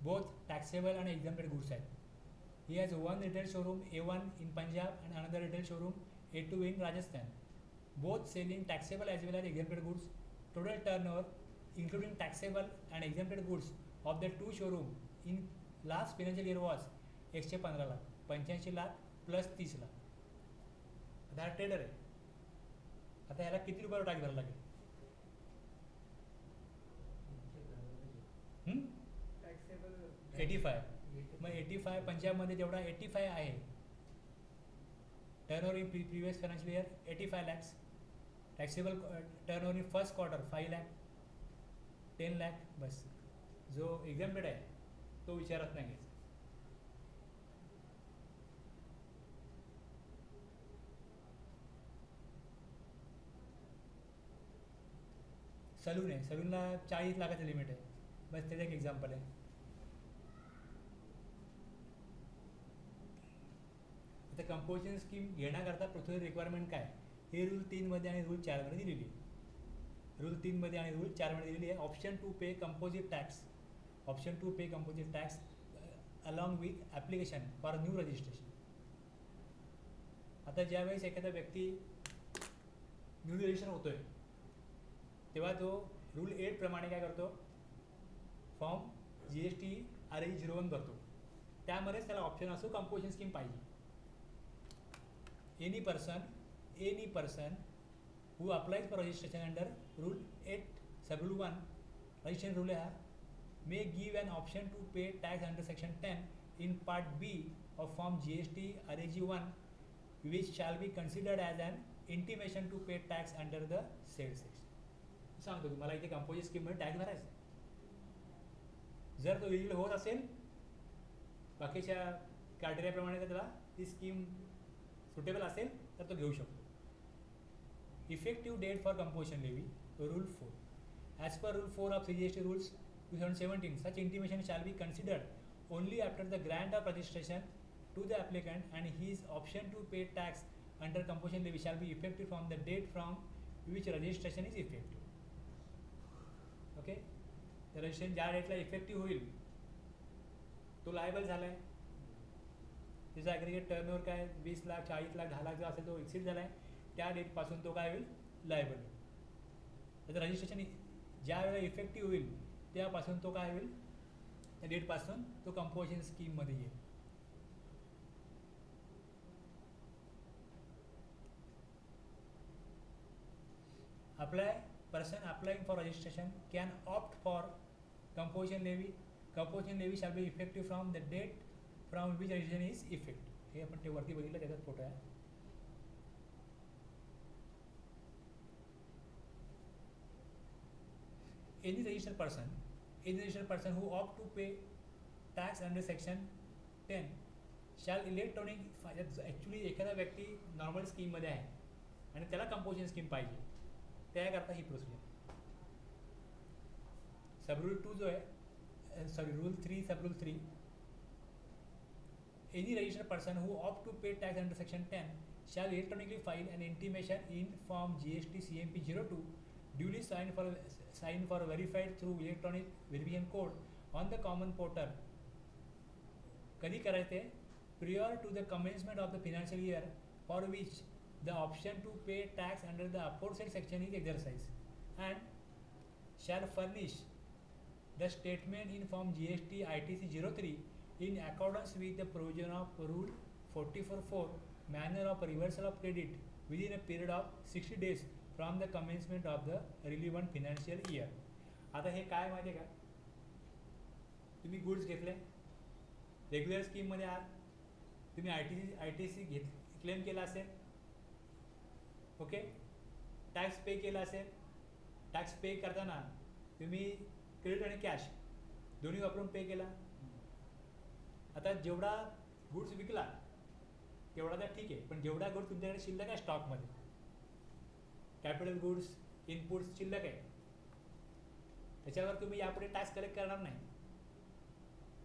S1: both taxable and exempted goods आहेत. He has one retail showroom A1 in Punjab and another retail showroom A2 in Rajasthan, both selling taxable as well as exempted goods. Total turnover including taxable and exempted goods of the two showroom in last financial year was 115 lakh, 85 lakh plus 30 lakh. आता हा trader आहे. आता याला किती रुपयावर tax भरायला लागेल?
S3: Taxable
S1: 85. मग 85 पंजाबमध्ये जेवढा 85 आहे, turnover in previous financial year 85 lakhs. Taxable turnover in first quarter 5 lakh, 10 lakh. बस जो एक्झाम्प्टेड आहे तो विचारत नाही घ्यायचा. सलून आहे, सलूनला 40 लाखाचं लिमिट आहे. बस त्याचं एक एक्झाम्पल आहे. आता कंपोजिशन स्कीम घेण्याकरता प्रोसिजर रिक्वायरमेंट काय, हे रूल 3 आणि रूल 4 दिलेली आहे. रूल 3 आणि रूल 4 दिलेली आहे. Option to pay composite tax along with application for new registration. आता ज्यावेळेस एखादा व्यक्ती न्यू रजिस्ट्रेशन होतोय तेव्हा तो रूल 8 प्रमाणे काय करतो, फॉर्म GST RAE 01 भरतो. त्यामध्येच त्याला ऑप्शन असो कंपोजिशन स्कीम पाहिजे. Any person who applies for registration under rule 8 sub rule 1 registration rule है may give an option to pay tax under section 10 in part B of form GST RAG 1 which shall be considered as an intimation to pay tax under the said section. सांगतो तुम्हाला इथे composite स्कीममध्ये tax भरायचा. जर तो eligible होत असेल बाकीच्या क्रायटेरियाप्रमाणे, तर त्याला ती स्कीम सुटेबल असेल तर तो घेऊ शकतो. Effective date for composition levy rule 4. As per rule 4 of CGST rules 2017, such intimation shall be considered only after the grant of registration to the applicant and his option to pay tax under composition levy shall be effective from the date from which registration is effective. Okay, the registration ज्या डेटला effective होईल तो liable झाला आहे. त्याचा aggregate turnover काय 20 लाख, 40 लाख, 10 लाख जो असेल तो एक्सिड झाला आहे, त्या डेटपासून तो काय होईल, लायबल होईल. त्याचं रजिस्ट्रेशन ज्या वेळेला इफेक्टिव्ह होईल त्यापासून तो काय होईल, त्या डेटपासून तो कंपोजिशन स्कीममध्ये येईल. Person applying for registration can opt for composition levy. Composition levy shall be effective from the date from which registration is effective. हे आपण ते वरती बघितलं, त्याचाच फोटो आहे. Any registered person who opt to pay tax under section 10 shall electronic. Actually एखादा व्यक्ती normal स्कीममध्ये आहे आणि त्याला कंपोजिशन स्कीम पाहिजे, त्याकरता ही प्रोसिजर. सबरूल 2 जो आहे rule 3, sub rule 3. Any registered person who opt to pay tax under section 10 shall electronically file an intimation in form GST CMP 02 duly signed for verified through electronic verification code on the common portal. कधी करायचे? Prior to the commencement of the financial year for which the option to pay tax under the aforesaid section is exercised, and shall furnish the statement in form GST ITC 03 in accordance with the provision of Rule 44.4 manner of reversal of credit within a period of 60 days from the commencement of the relevant financial year. आता हे काय माहिती आहे का? तुम्ही goods घेतले, regular स्कीममध्ये आहात, तुम्ही आय टी सी क्लेम केला असेल, ओके, टॅक्स पे केला असेल. टॅक्स पे करताना तुम्ही क्रेडिट आणि कॅश दोन्ही वापरून पे केला. आता जेवढा गुड्स विकला तेवढा तर ठीक आहे, पण जेवढा गुड्स तुमच्याकडे शिल्लक आहे स्टॉकमध्ये, कॅपिटल गुड्स इनपुट्स शिल्लक आहे, त्याच्यावर तुम्ही यापुढे टॅक्स कलेक्ट करणार नाही.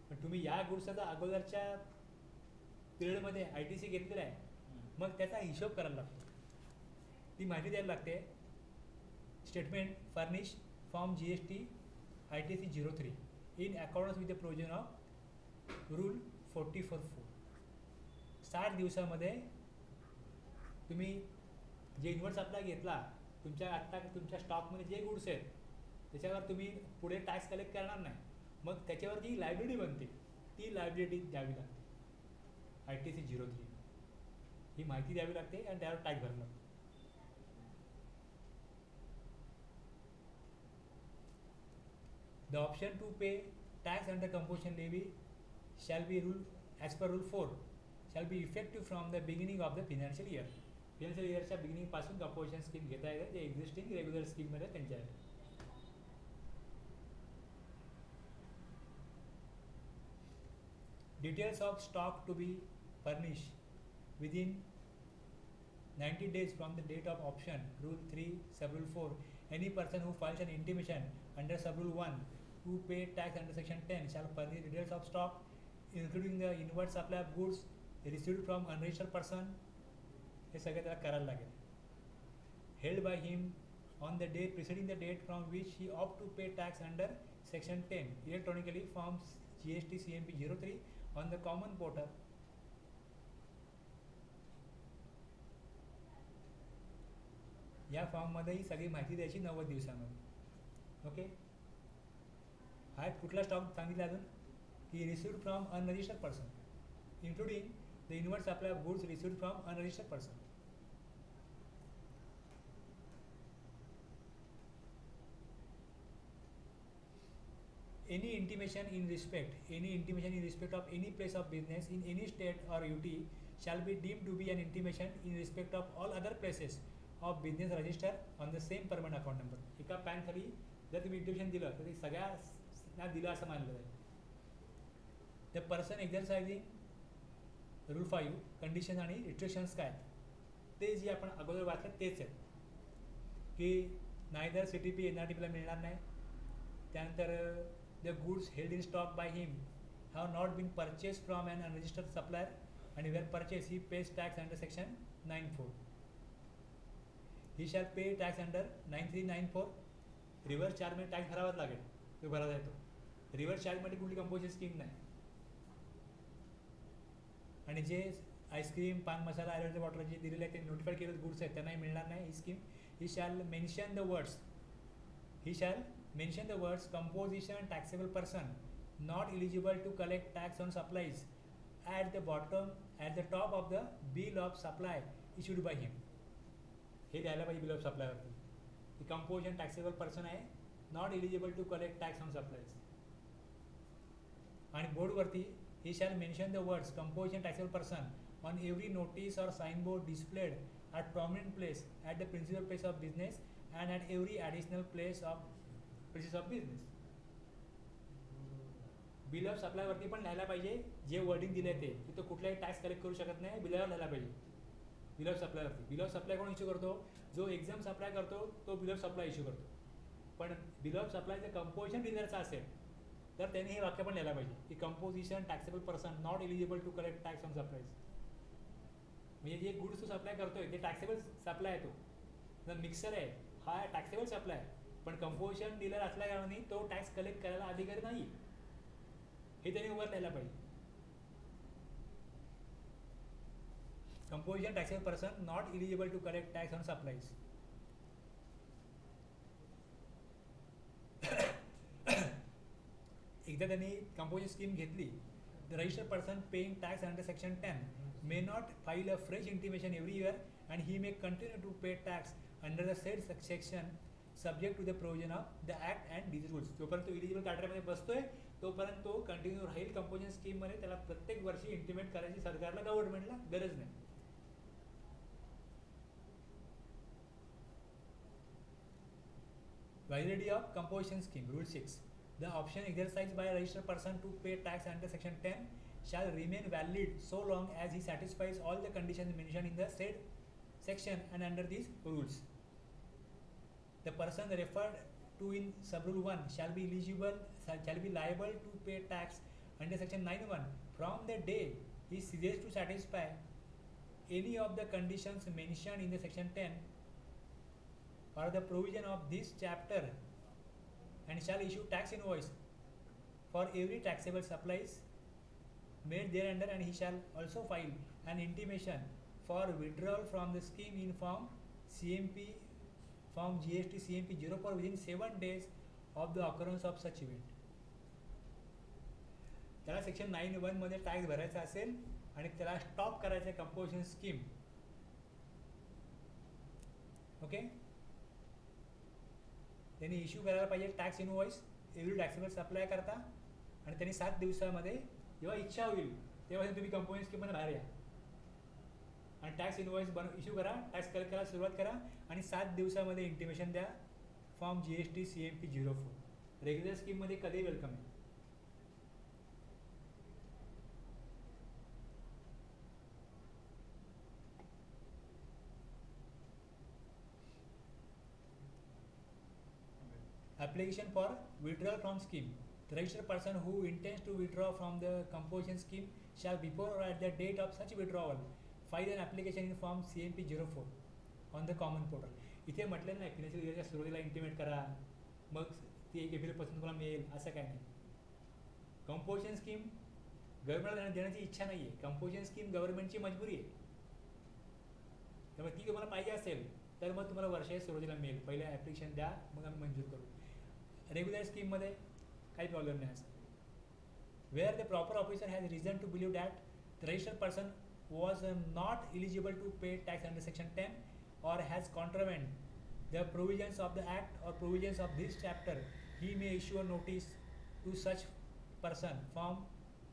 S1: पण तुम्ही या गुड्सचा अगोदरच्या पिरियडमध्ये आय टी सी घेतलेला आहे, मग त्याचा हिशोब करायला लागतो, ती माहिती द्यायला लागते. Statement furnish form GST ITC 03 in accordance with the provision of rule 44.4. 60 दिवसामध्ये तुम्ही जे इन्व्हर्स सप्लाय घेतला, तुमच्या स्टॉकमध्ये जे गुड्स आहेत त्याच्यावर तुम्ही पुढे टॅक्स कलेक्ट करणार नाही, मग त्याच्यावर जी लायबिलिटी बनते ती लायबिलिटी द्यावी लागते. ITC 03 ही माहिती द्यावी लागते आणि त्यावर टॅक्स भरावा लागतो. The option to pay tax under composition levy shall be as per rule 4 shall be effective from the beginning of the financial year. Financial yearच्या beginning पासून composition scheme घेता येते जे existing regular scheme मध्ये त्यांच्या आहेत. Details of stock to be furnished within 90 days from the date of option. Rule 3 sub rule 4. Any person who files an intimation under sub rule 1 to pay tax under section 10 shall furnish details of stock including the inward supply of goods received from unregistered person. हे सगळं त्याला करायला लागेल. Held by him on the day preceding the date from which he opt to pay tax under section 10 electronically forms GST CMP 03 on the common portal. या फॉर्ममध्ये ही सगळी माहिती द्यायची 90 दिवसामध्ये. ओके, हा कुठला स्टॉक सांगितला अजून की received from unregistered person including the inward supply of goods received from unregistered person. Any intimation in respect of any place of business in any state or UT shall be deemed to be an intimation in respect of all other places of business registered on the same permanent account number. एका pan खाली जर तुम्ही intimation दिलं तर ते सगळ्यांना दिलं असं मानलं जाईल. द पर्सन एक्झरसायझिंग रूल 5 कंडिशन आणि रिस्ट्रिक्शन्स काय ते जे आपण अगोदर वाचलं तेच आहेत की नायदर CTP NRTPला मिळणार नाही. त्यानंतर the goods held in stock by him have not been purchased from an unregistered supplier and where purchased he pays tax under section 94. He shall pay tax under 9394. Reverse चार्जमध्ये tax भरावाच लागेल, तो भरायचा येतो. Reverse चार्जमध्ये कुठली composition scheme नाही. आणि जे आईस्क्रीम पान मसाला आयुर्वेदिक वॉटर जे दिलेले आहेत ते नोटिफाईड केलेले गुड्स आहेत त्यांनाही मिळणार नाही ही scheme. He shall mention the words composition taxable person not eligible to collect tax on supplies at the top of the bill of supply issued by him. हे द्यायला पाहिजे बिल ऑफ सप्लायवरती की कंपोजिशन टॅक्सेबल पर्सन आहे, not eligible to collect tax on supplies. आणि बोर्डवरती he shall mention the words composition taxable person on every notice or signboard displayed at prominent place at the principal place of business and at every additional places of business. Bill of सप्लायवरती पण लिहायला पाहिजे जे wording दिले ते की तो कुठलाही टॅक्स कलेक्ट करू शकत नाही, बिलावर लिहायला पाहिजे. बिल ऑफ सप्लायवरती बिल ऑफ सप्लाय कोण इश्यू करतो? जो एक्झाम सप्लाय करतो तो बिल ऑफ सप्लाय इश्यू करतो. पण बिल ऑफ सप्लायचं कंपोजिशन डीलरचा असेल तर त्यांनी हे वाक्य पण लिहायला पाहिजे की composition taxable person not eligible to collect tax on supplies. म्हणजे जे गुड्स तो सप्लाय करतोय ते टॅक्सेबल सप्लाय आहे. तो जर मिक्सर आहे हा टॅक्सेबल सप्लाय आहे, पण कंपोजिशन डीलर असल्या कारणाने तो टॅक्स कलेक्ट करायला अधिकारी नाही, हे त्यांनी वर लिहायला पाहिजे. Composition taxable person not eligible to collect tax on supplies. एकदा त्यांनी कंपोजिशन स्कीम घेतली, the registered person paying tax under section 10 may not file a fresh intimation every year and he may continue to pay tax under the said section subject to the provision of the act and these rules. जोपर्यंत तो eligible कॅटेगरीमध्ये बसतोय तोपर्यंत तो continue राहील composition स्कीममध्ये. त्याला प्रत्येक वर्षी इंटिमेट करायची सरकारला गव्हर्नमेंटला गरज नाही. Validity of composition scheme. Rule 6. The option exercised by a registered person to pay tax under section 10 shall remain valid so long as he satisfies all the conditions mentioned in the said section and under these rules. The person referred to in subrule 1 shall be liable to pay tax under section 9(1) from the day he ceases to satisfy any of the conditions mentioned in the section 10 or the provision of this chapter, and shall issue tax invoice for every taxable supplies made thereunder, and he shall also file an intimation for withdrawal from the scheme in form GST CMP 04 within 7 days of the occurrence of such event. त्याला section 9(1) मध्ये tax भरायचा असेल आणि त्याला stop करायचं composition scheme. Okay, त्यांनी issue करायला पाहिजे tax invoice every taxable supply करता, आणि त्यांनी 7 दिवसामध्ये जेव्हा इच्छा होईल तेव्हा तुम्ही कंपोजिशन स्कीममध्ये बाहेर या आणि टॅक्स इनवॉइस इश्यू करा, टॅक्स कलेक्ट करायला सुरुवात करा आणि 7 दिवसामध्ये इंटिमेशन द्या फॉर्म GST CMP 04. रेग्युलर स्कीममध्ये कधीही वेलकम आहे. Application for withdrawal from scheme. The registered person who intends to withdraw from the composition scheme shall, before or at the date of such withdrawal, file an application in form CMP 04 on the common portal. इथे म्हटलं नाही financial इयरच्या सुरुवातीला intimate करा मग ती 1 एप्रिलपासून तुम्हाला मिळेल असं काय नाही. कंपोजिशन स्कीम गव्हर्नमेंटला देण्याची इच्छा नाही आहे. कंपोजिशन स्कीम गव्हर्नमेंटची मजबुरी आहे. त्यामुळे ती तुम्हाला पाहिजे असेल तर मग तुम्हाला वर्षाच्या सुरुवातीला मिळेल. पहिले ॲप्लिकेशन द्या मग आम्ही मंजूर करू. रेग्युलर स्कीममध्ये काही प्रॉब्लेम नाही असं. Where the proper officer has reason to believe that the registered person was not eligible to pay tax under section 10 or has contravened the provisions of the act or provisions of this chapter, he may issue a notice to such person form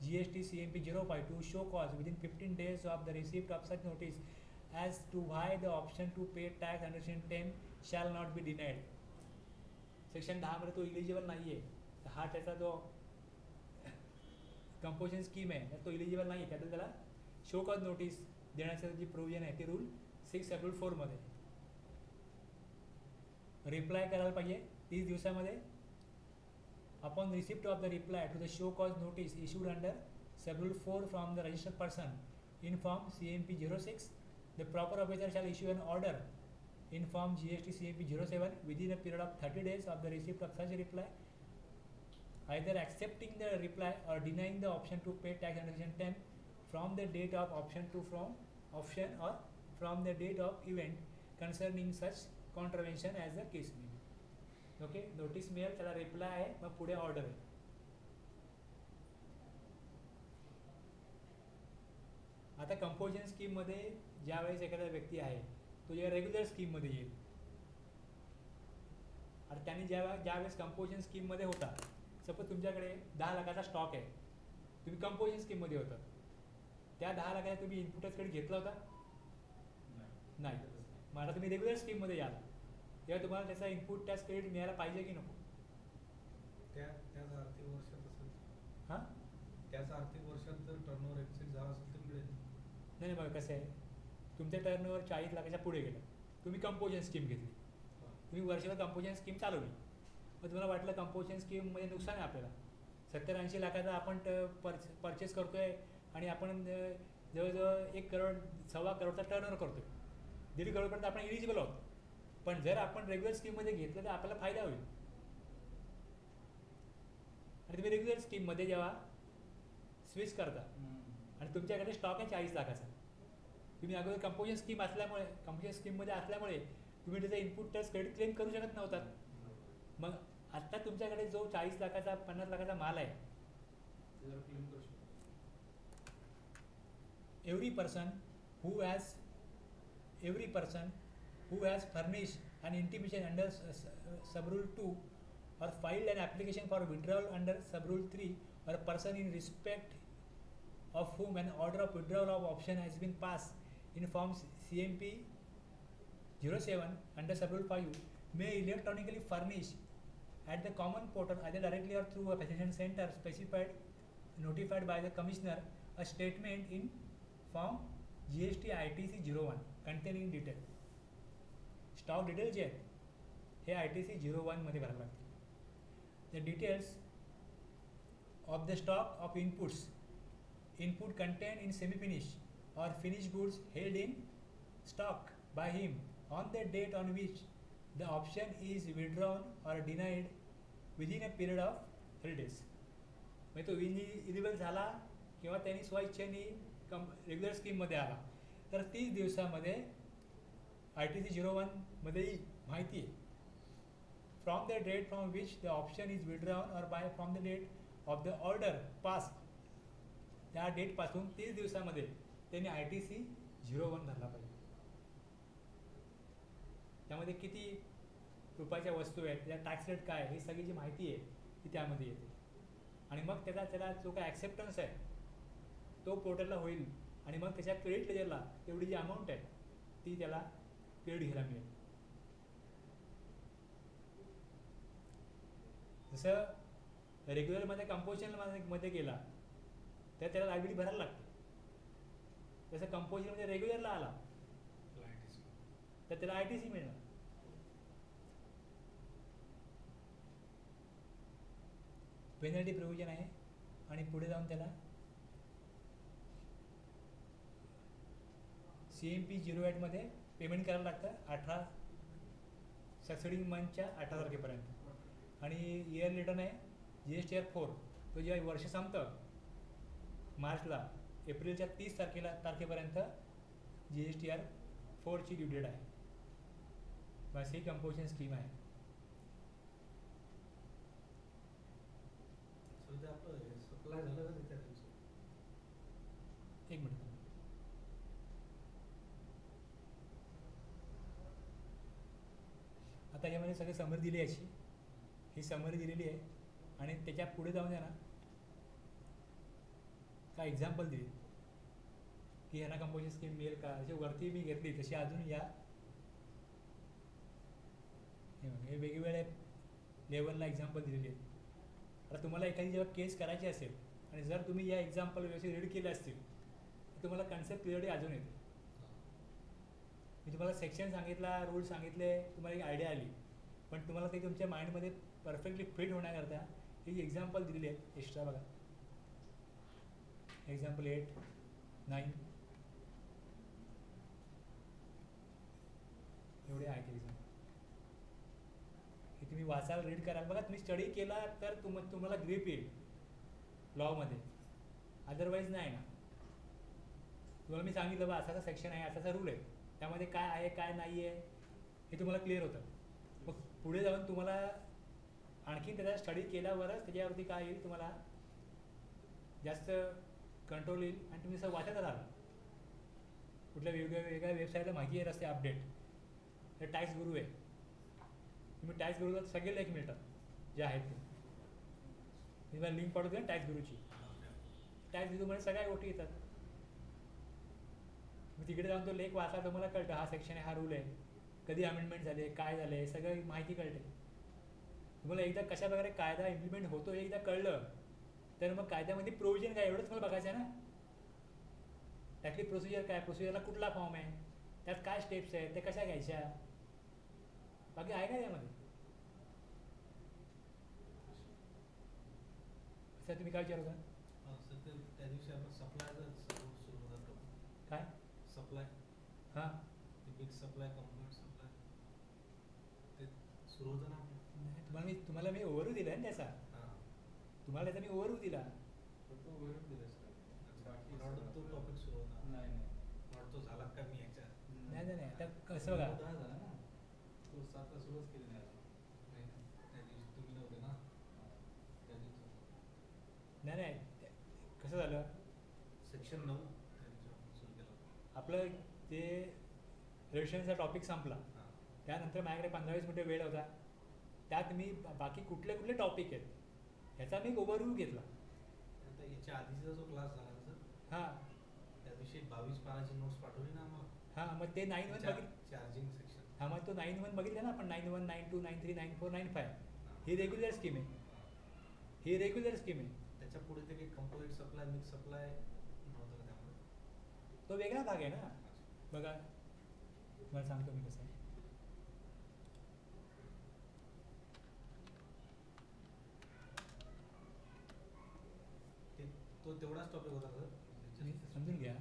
S1: GST CMP 05 to show cause within 15 days of the receipt of such notice as to why the option to pay tax under section 10 shall not be denied. Section 10 मध्ये तो eligible नाही आहे, हा त्याचा जो composition scheme आहे तो eligible नाही आहे, त्यातून त्याला शो कॉज नोटीस देण्याचं जी प्रोव्हिजन आहे ते रूल 6 शेड्यूल 4 मध्ये. रिप्लाय करायला पाहिजे 30 दिवसामध्ये. Upon receipt of the reply to the show cause notice issued under schedule 4 from the registered person in form CMP 06, the proper officer shall issue an order in form GST CMP 07 within a period of 30 days of the receipt of such reply, either accepting the reply or denying the option to pay tax under section 10 from the date of option or from the date of event concerning such contravention as the case may be. Okay, notice मिळेल, त्याला reply आहे, मग पुढे order आहे. आता composition स्कीममध्ये ज्यावेळेस एखादा व्यक्ती आहे तो जेव्हा रेग्युलर स्कीममध्ये येईल आणि त्यांनी ज्यावेळेस कंपोजिशन स्कीममध्ये होता, सपोज तुमच्याकडे 10 लाखाचा स्टॉक आहे, तुम्ही कंपोजिशन स्कीममध्ये होता, त्या 10 लाखाचा तुम्ही इनपुटच क्रेडिट घेतला होता नाही. मग आता तुम्ही रेग्युलर स्कीममध्ये याल तेव्हा तुम्हाला त्याचा इनपुट टॅक्स क्रेडिट मिळायला पाहिजे की नको?
S2: त्याच आर्थिक वर्षात असेल,
S1: हां
S2: त्याच आर्थिक वर्षात जर टर्नओव्हर एक्सेस झाला असेल तर मिळेल.
S1: नाही बघा कसं आहे, तुमच्या टर्नओव्हर 40 लाखाच्या पुढे गेलं, तुम्ही कंपोजिशन स्कीम घेतली, तुम्ही वर्षभर कंपोजिशन स्कीम चालवली, मग तुम्हाला वाटलं कंपोजिशन स्कीममध्ये नुकसान आहे आपल्याला, 70-80 लाखाचा आपण परचेस करतो आहे आणि आपण जवळजवळ 1 करोड 1.25 करोडचा टर्नओव्हर करतो आहे. 1.5 करोडपर्यंत आपण इलिजिबल आहोत. पण जर आपण रेग्युलर स्कीममध्ये घेतलं तर आपल्याला फायदा होईल. आणि तुम्ही रेग्युलर स्कीममध्ये जेव्हा स्विच करता आणि तुमच्याकडे स्टॉक आहे 40 लाखाचा, तुम्ही अगोदर कंपोजिशन स्कीममध्ये असल्यामुळे तुम्ही त्याचा इनपुट टॅक्स क्रेडिट क्लेम करू शकत नव्हतात. मग आत्ता तुमच्याकडे जो 40 लाखाचा 50 लाखाचा माल आहे,
S2: त्याच्यावर क्लेम करू शकतो.
S1: every person who has furnished an intimation under subrule 2 or filed an application for withdrawal under subrule 3, or a person in respect of whom an order of withdrawal of option has been passed in form CMP 07 under subrule 5 may electronically furnish at the common portal either directly or through a facilitation center specified notified by the commissioner a statement in form GST ITC 01 containing detail. Stock details जे आहेत हे ITC 01 मध्ये भरायला लागतील. The details of the stock of input contained in semi-finished or finished goods held in stock by him on the date on which the option is withdrawn or denied within a period of 3 days. म्हणजे तो eligible झाला किंवा त्यांनी स्वइच्छेने regular स्कीममध्ये आला तर 30 दिवसामध्ये ITC 01 मध्ये माहिती आहे from the date from which the option is withdrawn or by from the date of the order pass. त्या डेटपासून 30 दिवसामध्ये त्यांनी ITC 01 भरला पाहिजे. त्यामध्ये किती रुपयाच्या वस्तू आहेत, त्याचा टॅक्स रेट काय, ही सगळी जी माहिती आहे ती त्यामध्ये येते. आणि मग त्याला जो काय ॲक्सेप्टन्स आहे तो पोर्टलला होईल आणि मग त्याच्या क्रेडिट लेजरला तेवढी जी अमाऊंट आहे ती त्याला क्रेडिट घ्यायला मिळेल. जसं रेग्युलरमध्ये कंपोजिशनमध्ये गेला तर त्याला लायबिलिटी भरायला लागते, तसं कंपोजिशनमध्ये रेग्युलरला आला तर त्याला ITC मिळणार. पेनल्टी प्रोव्हिजन आहे आणि पुढे जाऊन त्याला CMP 08 मध्ये पेमेंट करायला लागतं 18 सक्सेडिंग मंथच्या 18 तारखेपर्यंत. आणि इयर रिटर्न आहे GSTR 4, तो जेव्हा वर्ष संपतं मार्चला, एप्रिलच्या 30 तारखेपर्यंत GSTR 4ची ड्यू डेट आहे. बस ही कंपोजिशन स्कीम आहे.
S2: सध्या आपलं सप्लाय झालं का त्या दिवशी?
S1: एक मिनिट. आता यामध्ये सगळी समरी दिली याची, ही समरी दिलेली आहे आणि त्याच्या पुढे जाऊन द्या ना काय एक्झाम्पल दिली की ह्यांना कंपोजिशन स्कीम मिळेल का. जशी वरती मी घेतली तशी अजून या हे वेगवेगळ्या लेवलला एक्झाम्पल दिलेली आहेत. आता तुम्हाला एखादी जेव्हा केस करायची असेल आणि जर तुम्ही या एक्झाम्पल व्यवस्थित रीड केले असतील तर तुम्हाला कन्सेप्ट क्लिअरली अजून येते. मी तुम्हाला सेक्शन सांगितला, रूल सांगितले, तुम्हाला एक आयडिया आली, पण तुम्हाला ते तुमच्या माइंडमध्ये परफेक्टली फिट होण्याकरता ही एक्झाम्पल दिलेली आहेत एक्स्ट्रा. बघा एक्झाम्पल 8, 9 एवढे आहेत एक्झाम्पल. हे तुम्ही वाचायला रीड कराल. बघा तुम्ही स्टडी केला तर तुम्हाला ग्रीप येईल लॉमध्ये, अदरवाईज नाही ना. तुम्हाला मी सांगितलं बा असाचा सेक्शन आहे, असाचा रूल आहे, त्यामध्ये काय आहे काय नाही आहे हे तुम्हाला क्लिअर होतं. मग पुढे जाऊन तुम्हाला आणखी त्याचा स्टडी केल्यावरच त्याच्यावरती काय येईल तुम्हाला जास्त कंट्रोल येईल आणि तुम्ही असं वाचत राहाल. कुठल्या वेगवेगळ्या वेबसाईटला माहिती येत असते अपडेट. तर टॅक्स गुरु आहे, तुम्ही टॅक्स गुरुला सगळे लेख मिळतात जे आहेत ते. मी तुम्हाला लिंक पाठवते ना टॅक्स गुरुची. टॅक्स गुरुमध्ये सगळ्या गोष्टी येतात. मी तिकडे जाऊन तो लेख वाचा, तुम्हाला कळतं हा सेक्शन आहे, हा रूल आहे, कधी अमेंडमेंट झाले, काय झाले, सगळी माहिती कळते. तुम्हाला एकदा कशा प्रकारे कायदा इम्प्लिमेंट होतो हे एकदा कळलं तर मग कायद्यामध्ये प्रोव्हिजन काय एवढंच मला बघायचं आहे ना. त्यातली प्रोसिजर काय, प्रोसिजरला कुठला फॉर्म आहे, त्यात काय स्टेप्स आहेत, ते कशा घ्यायच्या, बाकी आहे का त्यामध्ये. सर तुम्ही काय विचारता
S2: सर ते त्या दिवशी आपण सप्लायचं सुरू होता टॉपिक
S1: काय
S2: सप्लाय
S1: हां
S2: ते बिग सप्लाय कॉम्प्युटर सप्लाय ते सुरू होतं ना आपलं
S1: नाही तुम्हाला मी ओव्हरव्ह्यू दिला ना त्याचा
S2: हां
S1: तुम्हाला त्याचा मी ओव्हरव्ह्यू दिला
S2: फक्त वरून दिलं सर बाकी मला वाटतं तो टॉपिक सुरू होता
S3: नाही नाही
S2: मला वाटतं तो झाला का मी ह्याच्या
S1: नाही नाही नाही आता कसं बघा
S3: दहा झाला ना तो 7 ला सुरुवात केली नाही अजून.
S2: नाही ना त्या दिवशी तुम्ही नव्हते ना
S3: त्या दिवसात
S1: नाही नाही कसं झालं
S2: सेक्शन 9 त्या दिवशी आपण सुरू केला होता
S1: आपलं ते रजिस्ट्रेशनचा टॉपिक संपला
S2: हां
S1: त्यानंतर माझ्याकडे 15-20 मिनिटं वेळ होता त्यात मी बाकी कुठले कुठले टॉपिक आहेत ह्याचा मी ओव्हरव्ह्यू घेतला
S2: आता याच्या आधीचा जो क्लास झाला ना सर
S1: हां
S2: त्या दिवशी 22 पानाची नोट्स पाठवली ना आम्हाला
S1: हां मग ते 9-1 बघितलं
S2: चार्जिंग सेक्शन
S1: हां मग तो 9-1 बघितलं ना आपण 9-1 9-2 9-3 9-4 9-5 ही रेग्युलर स्कीम आहे ही रेग्युलर स्कीम आहे
S2: त्याच्या पुढे ते काही कंपोजिट सप्लाय मिक्स सप्लाय नव्हतं का त्यामध्ये
S1: तो वेगळा भाग आहे ना बघा तुम्हाला सांगतो मी कसं आहे
S2: ते तो तेवढाच टॉपिक होता सर
S1: तुम्ही समजून घ्या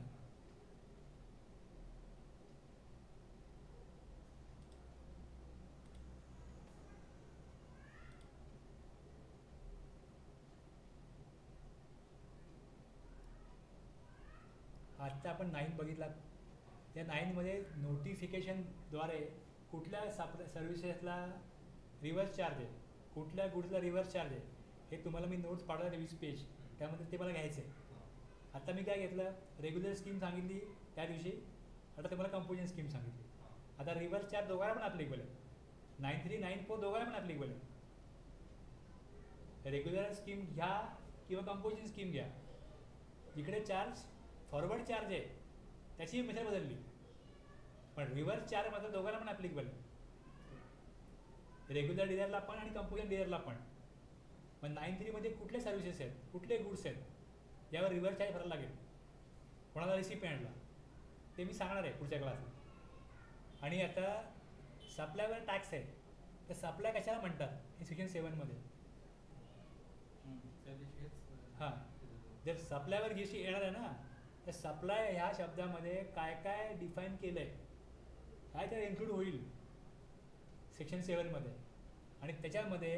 S1: आत्ता आपण 9 बघितला त्या 9मध्ये नोटिफिकेशनद्वारे कुठल्या सर्व्हिसेसला रिव्हर्स चार्ज आहे कुठल्या गुड्सला रिव्हर्स चार्ज आहे हे तुम्हाला मी नोट्स पाठवले 20 पेज त्यामध्ये ते मला घ्यायचं आहे आता मी काय घेतलं रेग्युलर स्कीम सांगितली त्या दिवशी आता तुम्हाला कंपोजिशन स्कीम सांगितली आता रिव्हर्स चार्ज दोघांना पण ॲप्लिकेबल आहे 9-3 9-4 दोघांना पण ॲप्लिकेबल आहे रेग्युलर स्कीम घ्या किंवा कंपोजिशन स्कीम घ्या जिकडे चार्ज फॉरवर्ड चार्ज आहे त्याची मेथड बदलली पण रिव्हर्स चार्ज मात्र दोघांना पण ॲप्लिकेबल आहे रेग्युलर डीलरला पण आणि कंपोजिशन डीलरला पण मग 9-3 कुठले सर्व्हिसेस आहेत कुठले गुड्स आहेत यावर रिव्हर्स चार्ज भरायला लागेल कोणाला रिसिपियंटला ते मी सांगणार आहे पुढच्या क्लासला आणि आता सप्लायवर टॅक्स आहे तर सप्लाय कशाला म्हणतात हे सेक्शन 7मध्ये
S3: त्या दिवशी हेच
S1: हां जर सप्लायवर जी येणार आहे ना तर सप्लाय ह्या शब्दामध्ये काय काय डिफाईन केलं आहे काय तर इन्क्लूड होईल सेक्शन 7मध्ये आणि त्याच्यामध्ये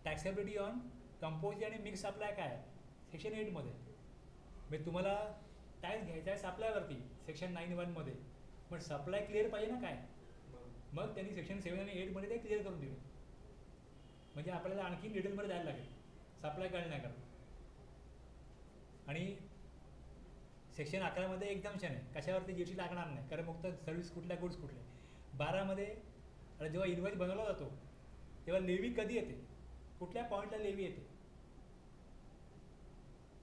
S1: टॅक्सेबिलिटी ऑन कंपोज आणि मिक्स सप्लाय काय आहे सेक्शन 8मध्ये म्हणजे तुम्हाला टॅक्स घ्यायचा आहे सप्लायवरती सेक्शन 9(1) पण सप्लाय क्लिअर पाहिजे ना काय मग त्यांनी सेक्शन 7 आणि 8मध्ये ते क्लिअर करून दिलं म्हणजे आपल्याला आणखी डिटेलमध्ये जायला लागेल सप्लाय कळण्याकरता आणि सेक्शन 11मध्ये एक्झाम्पशन आहे कशावरती जी टी लागणार नाही कारण मुक्त सर्व्हिस कुठल्या गुड्स कुठले 12मध्ये आणि जेव्हा इन्व्हॉइस बनवला जातो तेव्हा लेवी कधी येते कुठल्या पॉईंटला लेवी येते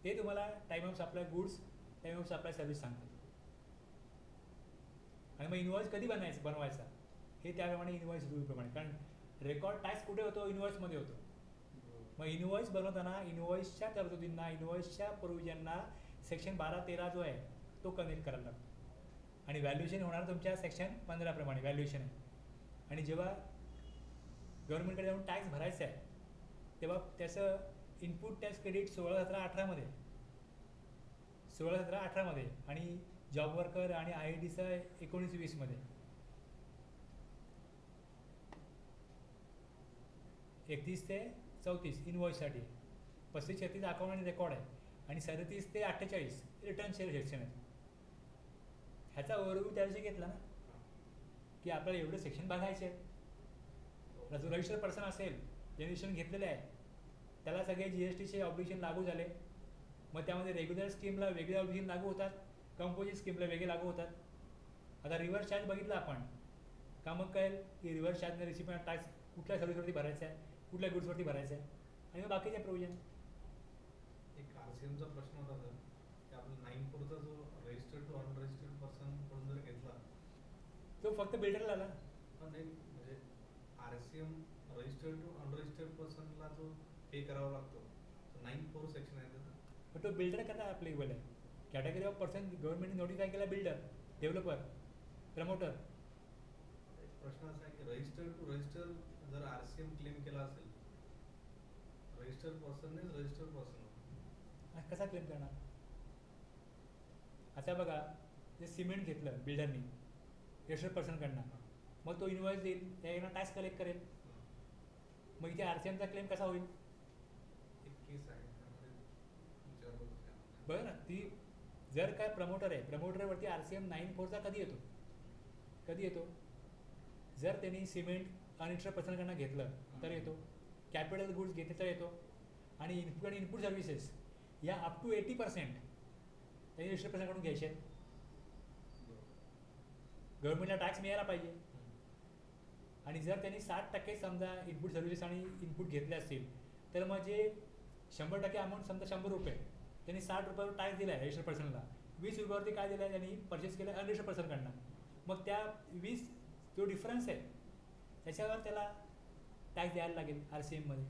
S1: ते तुम्हाला time of supply goods time of supply service सांगतात आणि मग इन्व्हॉइस कधी बनवायचा हे त्याप्रमाणे इन्व्हॉइस रूलप्रमाणे कारण रेकॉर्ड टॅक्स कुठे होतो इन्व्हॉइसमध्ये होतो मग इन्व्हॉइस बनवताना इन्व्हॉइसच्या तरतुदींना इन्व्हॉइसच्या प्रोव्हिजनना सेक्शन 12-13 जो आहे तो कनेक्ट करायला लागतो आणि व्हॅल्युएशन होणार तुमच्या सेक्शन 15 प्रमाणे व्हॅल्युएशन आहे आणि जेव्हा गव्हर्नमेंटकडे जाऊन टॅक्स भरायचा आहे तेव्हा त्याचं इनपुट टॅक्स क्रेडिट 16-17-18मध्ये 16-17-18मध्ये आणि जॉब वर्कर आणि IITचं 19-20मध्ये 31 ते 34 इन्व्हॉइससाठी 35-36 अकाउंट आणि रेकॉर्ड आहे आणि 37 ते 48 रिटर्न शेअर सेक्शन आहे ह्याचा ओव्हरव्ह्यू त्या दिवशी घेतला ना की आपल्याला एवढे सेक्शन बघायचे आहेत जो रजिस्टर पर्सन असेल जे रजिस्ट्रेशन घेतलेलं आहे त्याला सगळे GSTचे ऑब्लिगेशन लागू झाले मग त्यामध्ये रेग्युलर स्कीमला वेगळे ऑब्लिगेशन लागू होतात कंपोजिट स्कीमला वेगळे लागू होतात आता रिव्हर्स चार्ज बघितला आपण का मग कळेल की रिव्हर्स चार्जने रिसिपियंट टॅक्स कुठल्या सर्व्हिसवरती भरायचा आहे कुठल्या गुड्सवरती भरायचं आहे आणि मग बाकीचे प्रोव्हिजन
S2: एक RCMचा प्रश्न होता सर की आपला 9(4) जो रजिस्टर्ड टू अनरजिस्टर्ड पर्सन कडून जर घेतला
S1: तो फक्त बिल्डरला आला
S2: पण नाही म्हणजे RCM रजिस्टर्ड टू अनरजिस्टर्ड पर्सनला जो पे करावा लागतो तो 9(4) सेक्शन आहे त्याचं
S1: पण तो बिल्डर करता ॲप्लिकेबल आहे कॅटेगरी ऑफ पर्सन गव्हर्नमेंटने नोटिफाय केला बिल्डर डेव्हलपर प्रमोटर
S2: एक प्रश्न असा आहे की रजिस्टर्ड टू रजिस्टर जर RCM क्लेम केला असेल registered person is registered person.
S1: कसा क्लेम करणार? आता बघा, जे सिमेंट घेतलं बिल्डरनी रजिस्टर्ड पर्सनकडनं, मग तो इन्व्हॉइस देईल, त्याला टॅक्स कलेक्ट करेल, मग इथे RCMचा क्लेम कसा होईल?
S2: एक केस आहे त्यामध्ये विचारलं होतं त्यामध्ये.
S1: बरं ना, ती जर काय प्रमोटर आहे, प्रमोटरवरती RCM 9(4) कधी येतो? कधी येतो? जर त्यांनी सिमेंट अनरजिस्टर्ड पर्सनकडनं घेतलं तर येतो, कॅपिटल गुड्स घेतले तर येतो, आणि इनपुट सर्व्हिसेस या अप टू 80% त्यांनी रजिस्टर्ड पर्सनकडून घ्यायचे आहेत. गव्हर्नमेंटला टॅक्स मिळायला पाहिजे. आणि जर त्यांनी 60% समजा इनपुट सर्व्हिसेस आणि इनपुट घेतले असतील, तर मग जे 100% अमाऊंट समजा 100 रुपये, त्यांनी 60 रुपयावर टॅक्स दिला आहे रजिस्टर्ड पर्सनला, 20 रुपयावरती काय दिलं आहे त्यांनी परचेस केलं अनरजिस्टर्ड पर्सनकडनं, मग त्या 20 जो डिफरन्स आहे त्याच्यावर त्याला टॅक्स द्यायला लागेल RCMमध्ये.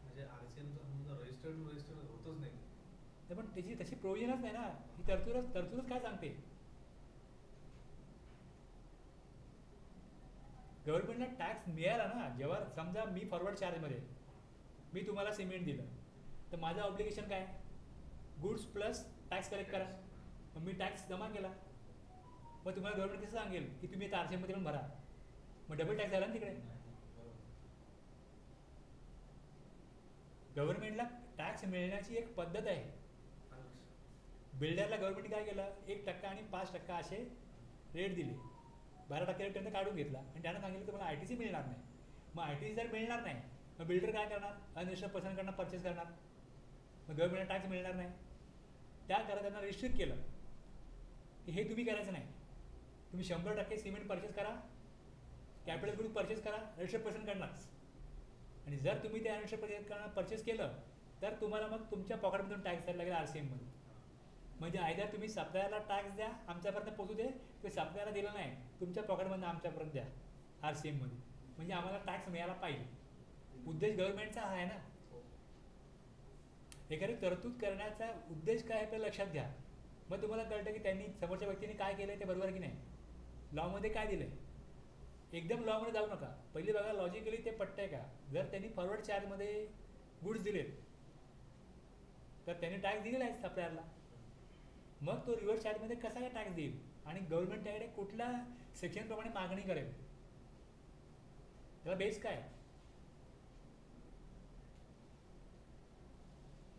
S2: म्हणजे RCMचा समजा रजिस्टर्ड होतच नाही.
S1: तर पण त्याची तशी प्रोव्हिजनच नाही ना, ही तरतूदच काय सांगते? गव्हर्नमेंटला टॅक्स मिळाला ना, जेव्हा समजा मी फॉरवर्ड चार्जमध्ये मी तुम्हाला सिमेंट दिलं, तर माझं ऑब्लिगेशन काय? गुड्स प्लस टॅक्स कलेक्ट करा. मग मी टॅक्स जमा केला, मग तुम्हाला गव्हर्नमेंट कसं सांगेल की तुम्ही आता RCMमध्ये पण भरा? मग डबल टॅक्स झाला ना तिकडे. गव्हर्नमेंटला टॅक्स मिळण्याची एक पद्धत आहे. बिल्डरला गव्हर्नमेंट काय केलं, 1% आणि 5% असे रेट दिले, 12% रेट त्यांनी काढून घेतला आणि त्यानं सांगितलं तुम्हाला ITC मिळणार नाही. मग ITC जर मिळणार नाही, मग बिल्डर काय करणार? अनरजिस्टर्ड पर्सनकडनं परचेस करणार, मग गव्हर्नमेंटला टॅक्स मिळणार नाही. त्याकरता त्यांना रिस्ट्रिक्ट केलं की हे तुम्ही करायचं नाही, तुम्ही 100% सिमेंट परचेस करा, कॅपिटल गुड परचेस करा रजिस्टर्ड पर्सनकडनंच, आणि जर तुम्ही त्या अनरजिस्टर्ड पर्सनकडनं परचेस केलं तर तुम्हाला मग तुमच्या पॉकेटमधून टॅक्स द्यायला लागेल RCMमध्ये. म्हणजे आयदर तुम्ही सप्लायरला टॅक्स द्या, आमच्यापर्यंत पोहोचू दे, ते सप्लायरला दिलं नाही, तुमच्या पॉकेटमधून आमच्यापर्यंत द्या RCMमध्ये, म्हणजे आम्हाला टॅक्स मिळायला पाहिजे. उद्देश गव्हर्नमेंटचा हा आहे ना. एखादी तरतूद करण्याचा उद्देश काय आहे आपल्याला लक्षात घ्या, मग तुम्हाला कळतं की त्यांनी समोरच्या व्यक्तीने काय केलं आहे ते बरोबर की नाही, लॉमध्ये काय दिलं आहे. एकदम लॉमध्ये जाऊ नका, पहिले बघा लॉजिकली ते पटतंय का. जर त्यांनी फॉरवर्ड चार्जमध्ये गुड्स दिलेत तर त्यांनी टॅक्स दिलेला आहे सप्लायरला, मग तो रिव्हर्स चार्जमध्ये कसा काय टॅक्स देईल आणि गव्हर्नमेंट त्याकडे कुठल्या सेक्शनप्रमाणे मागणी करेल, त्याला बेस काय?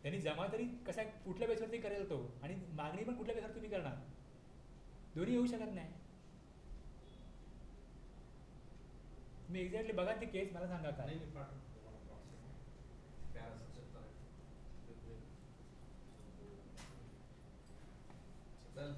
S1: त्यांनी जमा तरी कशा कुठल्या बेसवरती करेल तो, आणि मागणी पण कुठल्या बेसवर तुम्ही करणार, दोन्ही येऊ शकत नाही. तुम्ही एक्झॅक्टली बघा ती केस, मला सांगा काय.
S2: नाही पाठवतो तुम्हाला पॅरासिस्टर आहे. चालेल.